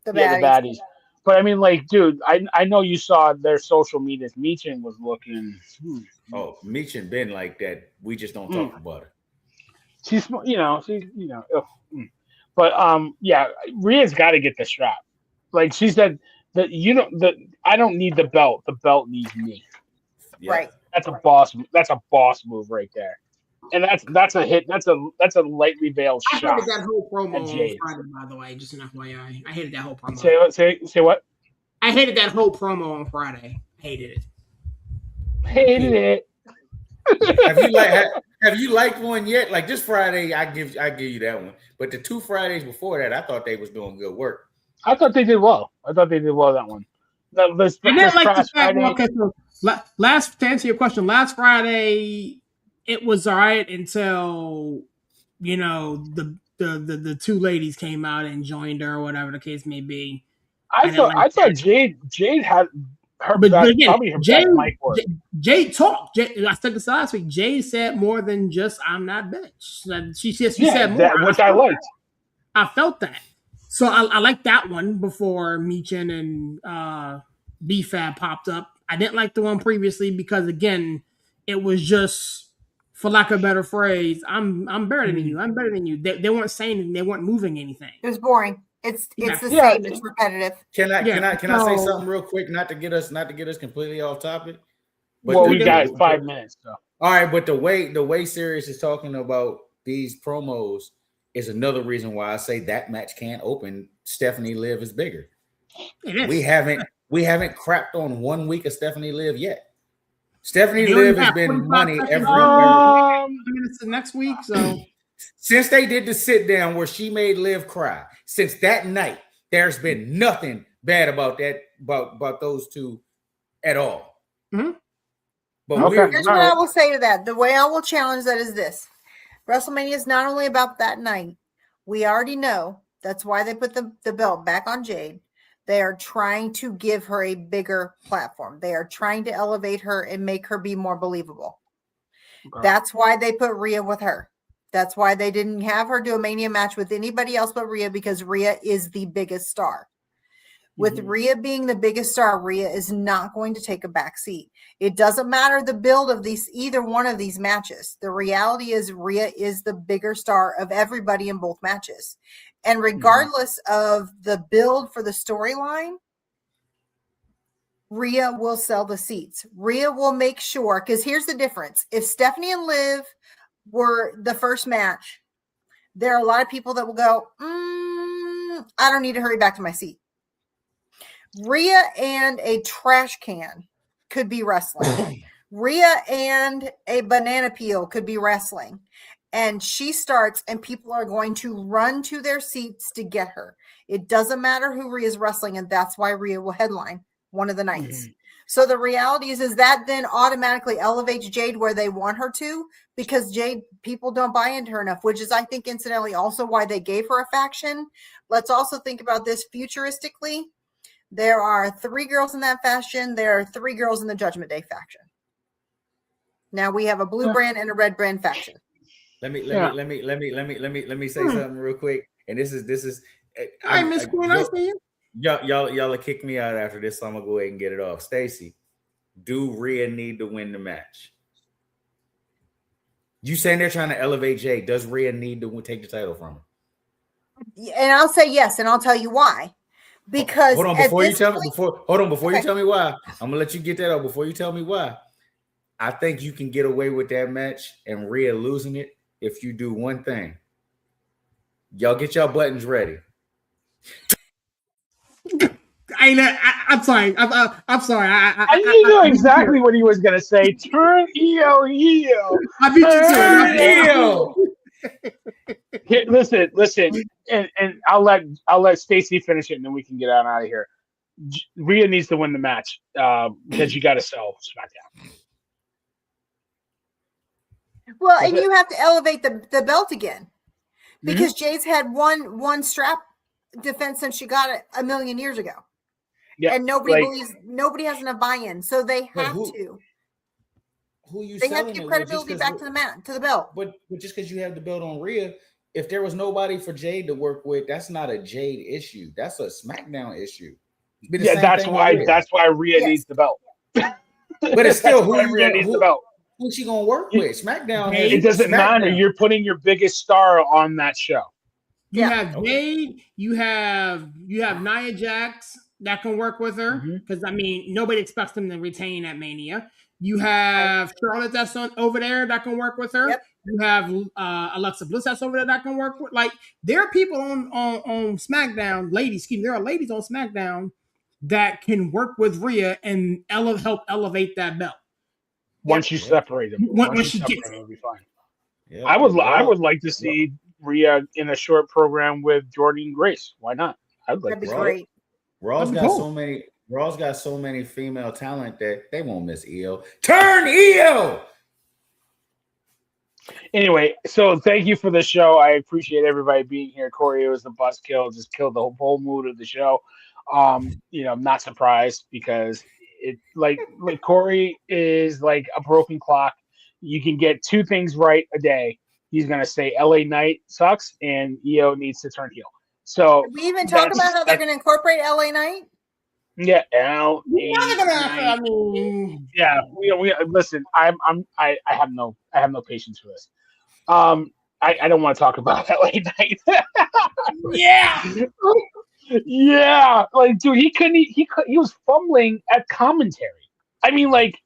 The baddies. But I mean, like, dude, I know you saw their social medias. Meechin was looking. Oh, Meechin been like that. We just don't talk about her. She's. But yeah, Rhea's got to get the strap. Like she said, that I don't need the belt. The belt needs me. Yeah. Right. That's a boss. That's a boss move right there. And that's a hit. That's a lightly veiled shot. I hated that whole promo on Friday, by the way. Just an FYI. I hated that whole promo. Say what? I hated that whole promo on Friday. Hated it. Have you liked one yet? Like this Friday, I give you that one. But the 2 Fridays before that, I thought they was doing good work. I thought they did well. That one. To answer your question, last Friday it was all right until the 2 ladies came out and joined her or whatever the case may be. I thought Jade had her best mic work. Jade talked. I said this last week. Jade said more than just "I'm not bitch." She said more, which I liked. I felt that. So I liked that one before Meechin and B-Fab popped up. I didn't like the one previously because again, it was just, for lack of a better phrase, I'm better than you. I'm better than you. They weren't saying anything. They weren't moving anything. It was boring. It's the same. It's repetitive. Can I say something real quick? Not to get us completely off topic. But we got 5 minutes. So. All right, but the way Sirius is talking about these promos is another reason why I say that match can't open. Stephanie Liv is bigger. We haven't crapped on 1 week of Stephanie Liv yet. Stephanie Liv has been money every minutes next week. So since they did the sit down where she made Liv cry, since that night, there's been nothing bad about that about those two at all. Mm-hmm. But here's what I will say to that. The way I will challenge that is this. WrestleMania is not only about that night. We already know that's why they put the belt back on Jade. They are trying to give her a bigger platform. They are trying to elevate her and make her be more believable. Okay. That's why they put Rhea with her. That's why they didn't have her do a Mania match with anybody else but Rhea, because Rhea is the biggest star. With Rhea being the biggest star, Rhea is not going to take a back seat. It doesn't matter the build of either one of these matches. The reality is Rhea is the bigger star of everybody in both matches. And regardless of the build for the storyline, Rhea will sell the seats. Rhea will make sure, because here's the difference. If Stephanie and Liv were the first match, there are a lot of people that will go, I don't need to hurry back to my seat. Rhea and a trash can could be wrestling. Rhea and a banana peel could be wrestling. And she starts, and people are going to run to their seats to get her. It doesn't matter who Rhea's wrestling, and that's why Rhea will headline one of the nights. So the reality is that then automatically elevates Jade where they want her to, because Jade, people don't buy into her enough, which is, I think, incidentally also why they gave her a faction. Let's also think about this futuristically. There are 3 girls in that faction. There are 3 girls in the Judgment Day faction. Now we have a blue brand and a red brand faction. Let me say something real quick. And this is. Hi, Miss Queen. I see you. Y'all will kick me out after this, so I'm gonna go ahead and get it off. Stacey, do Rhea need to win the match? You saying they're trying to elevate Jay? Does Rhea need to take the title from her? And I'll say yes, and I'll tell you why. Because hold on, before you tell me why, I'm gonna let you get that out. Before you tell me why, I think you can get away with that match and Rhea losing it if you do one thing. Y'all get your buttons ready. I'm sorry. I'm sorry. I knew exactly what he was gonna say. Turn heel. I beat you to it. Listen, and I'll let Stacey finish it, and then we can get out of here. Rhea needs to win the match because you got to sell SmackDown. Well, and you have to elevate the belt again, because Jade's had one strap defense since she got it 1 million years ago. Yeah, and nobody has enough buy-in, so they have to. They have to give credibility back to the belt. But just because you have the belt on Rhea, if there was nobody for Jade to work with, that's not a Jade issue. That's a SmackDown issue. Yeah, that's why Rhea needs the belt. But it's still who Rhea needs the belt. Who's she gonna work with? SmackDown. It doesn't matter. You're putting your biggest star on that show. You have Jade. You have Nia Jax that can work with her, because nobody expects them to retain at Mania. You have Charlotte that's over there that can work with her. Yep. You have Alexa Bliss that's over there that can work with. Like, there are people on SmackDown, ladies. There are ladies on SmackDown that can work with Rhea and help elevate that belt. Once you separate them, once you separate them, it'll be fine. Yeah, I would like to see Rhea in a short program with Jordynne Grace. Why not? That'd be great. Raw's got so many female talent that they won't miss EO. Turn EO. Anyway, so thank you for the show. I appreciate everybody being here. Corey, it was the buzzkill, just killed the whole mood of the show. I'm not surprised, because it like Corey is like a broken clock. You can get 2 things right a day. He's gonna say LA Knight sucks and EO needs to turn heel. So we even talk about how they're going to incorporate LA Knight. Yeah, we listen. I have no patience for this. I don't want to talk about LA Knight. Yeah, like, dude, he was fumbling at commentary. I mean, like,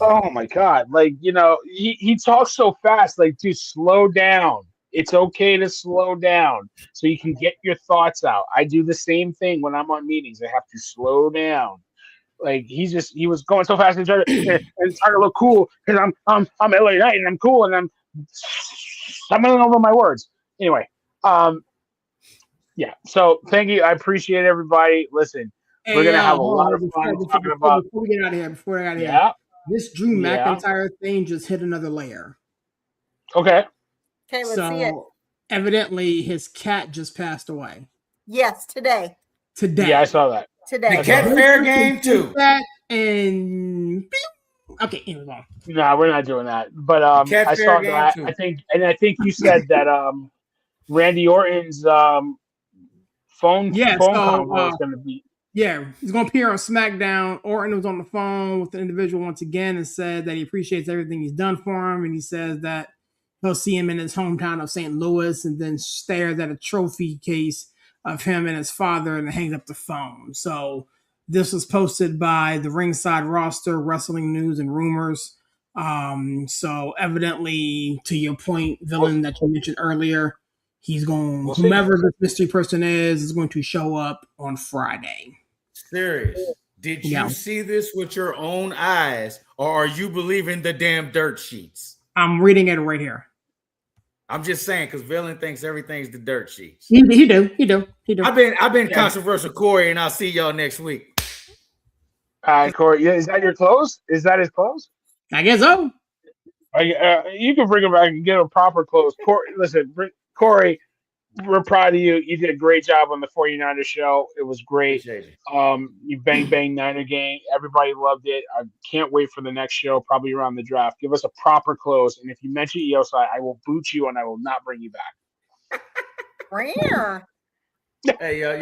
oh my god, like, he talks so fast. Like, dude, slow down. It's okay to slow down so you can get your thoughts out. I do the same thing when I'm on meetings. I have to slow down. Like, he was going so fast and trying to look cool because I'm LA Knight and I'm cool and I'm stumbling over my words. Anyway, yeah. So thank you. I appreciate everybody. Listen, we're gonna have a lot of fun talking about. Before we get out of here, this Drew McIntyre thing just hit another layer. Okay. Okay, let's see it. Evidently, his cat just passed away. Yes, today. Yeah, I saw that. Today. The cat fair game too. And okay, anyway. No, we're not doing that. But I saw that. I think you said that Randy Orton's phone convo is going to be. Yeah, he's going to appear on SmackDown. Orton was on the phone with the individual once again and said that he appreciates everything he's done for him, and he says that he'll see him in his hometown of St. Louis, and then stares at a trophy case of him and his father and hangs up the phone. So this was posted by the Ringside Roster, Wrestling News and Rumors. So evidently, to your point, villain that you mentioned earlier, he's going. Whomever this mystery person is going to show up on Friday. Serious? Did you see this with your own eyes, or are you believing the damn dirt sheets? I'm reading it right here. I'm just saying because villain thinks everything's the dirt sheets. He do. I've been controversial, Corey, and I'll see y'all next week. All right, Corey. Is that your close? Is that his close? I guess so. You can bring him back and get a proper close. Corey, we're proud of you. You did a great job on the 49ers show. It was great. You bang Niner game. Everybody loved it. I can't wait for the next show, probably around the draft. Give us a proper close. And if you mention EOSI, I will boot you and I will not bring you back. Rare. Hey, y'all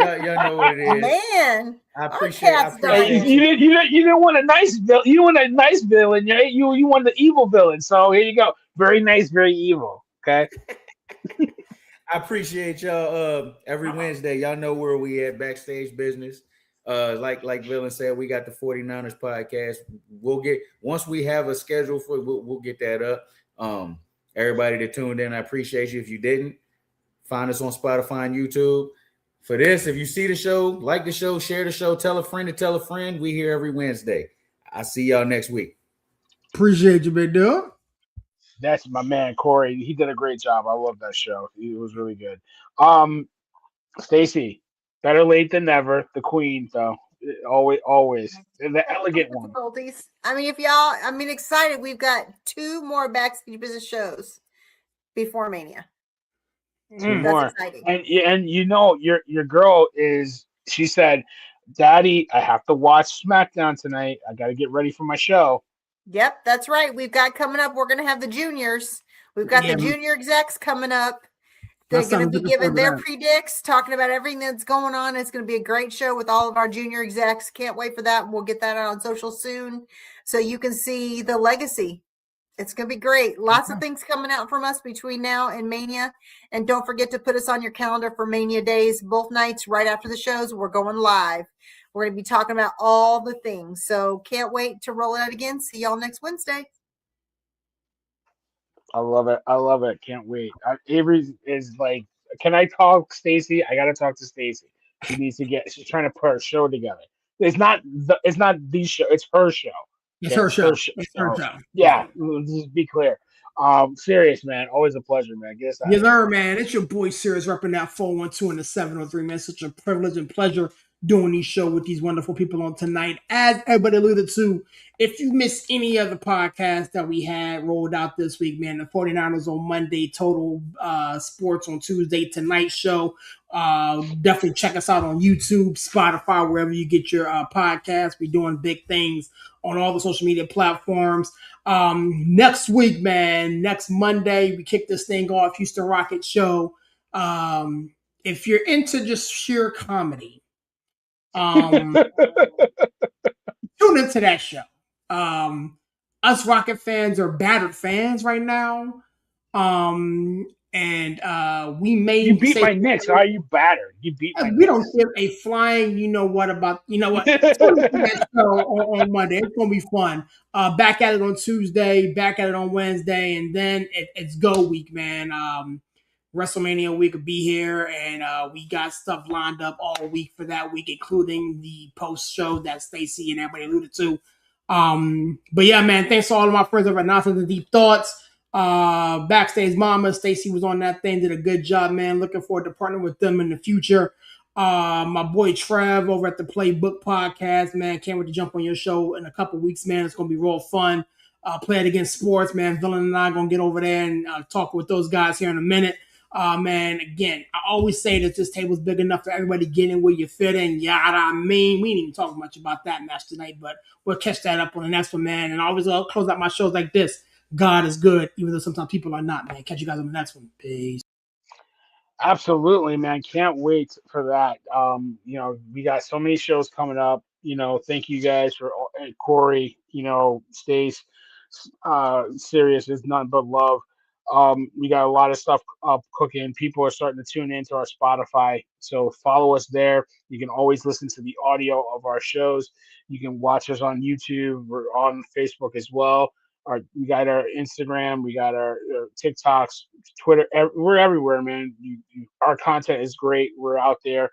know what it is. Man, I appreciate it. You didn't want a nice villain. You want a nice villain. You want the evil villain. So here you go. Very nice, very evil. Okay. I appreciate y'all every Wednesday. Y'all know where we at, Backstage Business. Like Villain said, we got the 49ers podcast. We'll get, once we have a schedule for it, we'll get that up. Everybody that tuned in, I appreciate you. If you didn't, find us on Spotify and YouTube. For this, if you see the show, like the show, share the show, tell a friend to tell a friend. We here every Wednesday. I'll see y'all next week. Appreciate you, big dog. That's my man, Corey. He did a great job. I love that show. It was really good. Stacey, better late than never. The queen, though. Always. The elegant one. I mean, if y'all, excited. We've got 2 more Backstage Business shows before Mania. That's exciting. And you know, your girl is, she said, Daddy, I have to watch SmackDown tonight. I got to get ready for my show. Yep, that's right. We've got coming up, we're going to have the juniors. We've got the junior execs coming up. They're going to be giving their predicts, talking about everything that's going on. It's going to be a great show with all of our junior execs. Can't wait for that. We'll get that out on social soon so you can see the legacy. It's going to be great. Lots of things coming out from us between now and Mania. And don't forget to put us on your calendar for Mania days. Both nights right after the shows, we're going live. We're going to be talking about all the things. So can't wait to roll it out again. See y'all next Wednesday. I love it. Can't wait. Avery is like, can I talk Stacey? I got to talk to Stacey. She's trying to put her show together. It's not the show. It's her show. It's her show. It's her show. Yeah, just be clear. Serious, man. Always a pleasure, man. Yes, sir, man. It's your boy Serious repping that 412 and the 703, man. Such a privilege and pleasure doing these shows with these wonderful people on tonight. As everybody alluded to, if you missed any of the podcasts that we had rolled out this week, man, the 49ers on Monday, Total Sports on Tuesday, tonight's show. Definitely check us out on YouTube, Spotify, wherever you get your podcasts. We're doing big things on all the social media platforms. Next week, man, next Monday, we kick this thing off, Houston Rocket show. If you're into just sheer comedy, tune into that show. Us Rocket fans are battered fans right now. We may you beat my Knicks. How are you battered? You beat my we don't give a flying you know what on Monday. It's gonna be fun. Back at it on Tuesday, back at it on Wednesday, and then it's go week, man. WrestleMania week will be here, and we got stuff lined up all week for that week, including the post show that Stacey and everybody alluded to. But yeah, man, thanks to all of my friends over at Nonsense and Deep Thoughts. Backstage Mama, Stacey was on that thing, did a good job, man. Looking forward to partnering with them in the future. My boy Trev over at the Playbook Podcast, man. Can't wait to jump on your show in a couple weeks, man. It's gonna be real fun. Play It Against Sports, man. Villain and I gonna get over there and talk with those guys here in a minute. Man, again, I always say that this table's big enough for everybody to get in where you fit in. Yada, I mean, we didn't even talk much about that match tonight, but we'll catch that up on the next one, man. And I always close out my shows like this. God is good, even though sometimes people are not, man. Catch you guys on the next one. Peace. Absolutely, man. Can't wait for that. We got so many shows coming up. Thank you guys for Corey, Stace, Serious is nothing but love. We got a lot of stuff cooking. People are starting to tune into our Spotify. So follow us there. You can always listen to the audio of our shows. You can watch us on YouTube. We're on Facebook as well. We got our Instagram, we got our TikToks, Twitter. We're everywhere, man. Our content is great. We're out there.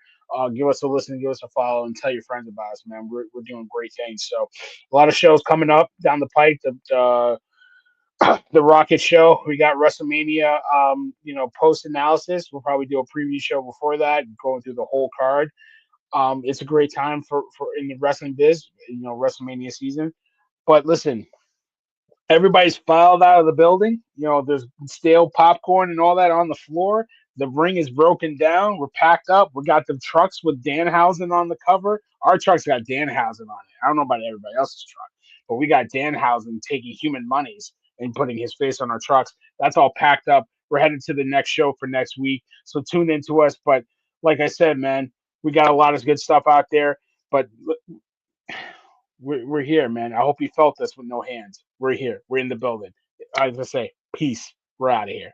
Give us a listen, give us a follow, and tell your friends about us, man. We're doing great things. So, a lot of shows coming up down the pipe. The Rocket Show. We got WrestleMania. Post analysis. We'll probably do a preview show before that, going through the whole card. It's a great time for in the wrestling biz. WrestleMania season. But listen. Everybody's filed out of the building. There's stale popcorn and all that on the floor. The ring is broken down. We're packed up. We got the trucks with Danhausen on the cover. Our truck's got Danhausen on it. I don't know about everybody else's truck, but we got Danhausen taking human monies and putting his face on our trucks. That's all packed up. We're headed to the next show for next week. So tune in to us. But like I said, man, we got a lot of good stuff out there. But we're here, man. I hope you felt this with no hands. We're here. We're in the building. As I say, peace. We're out of here.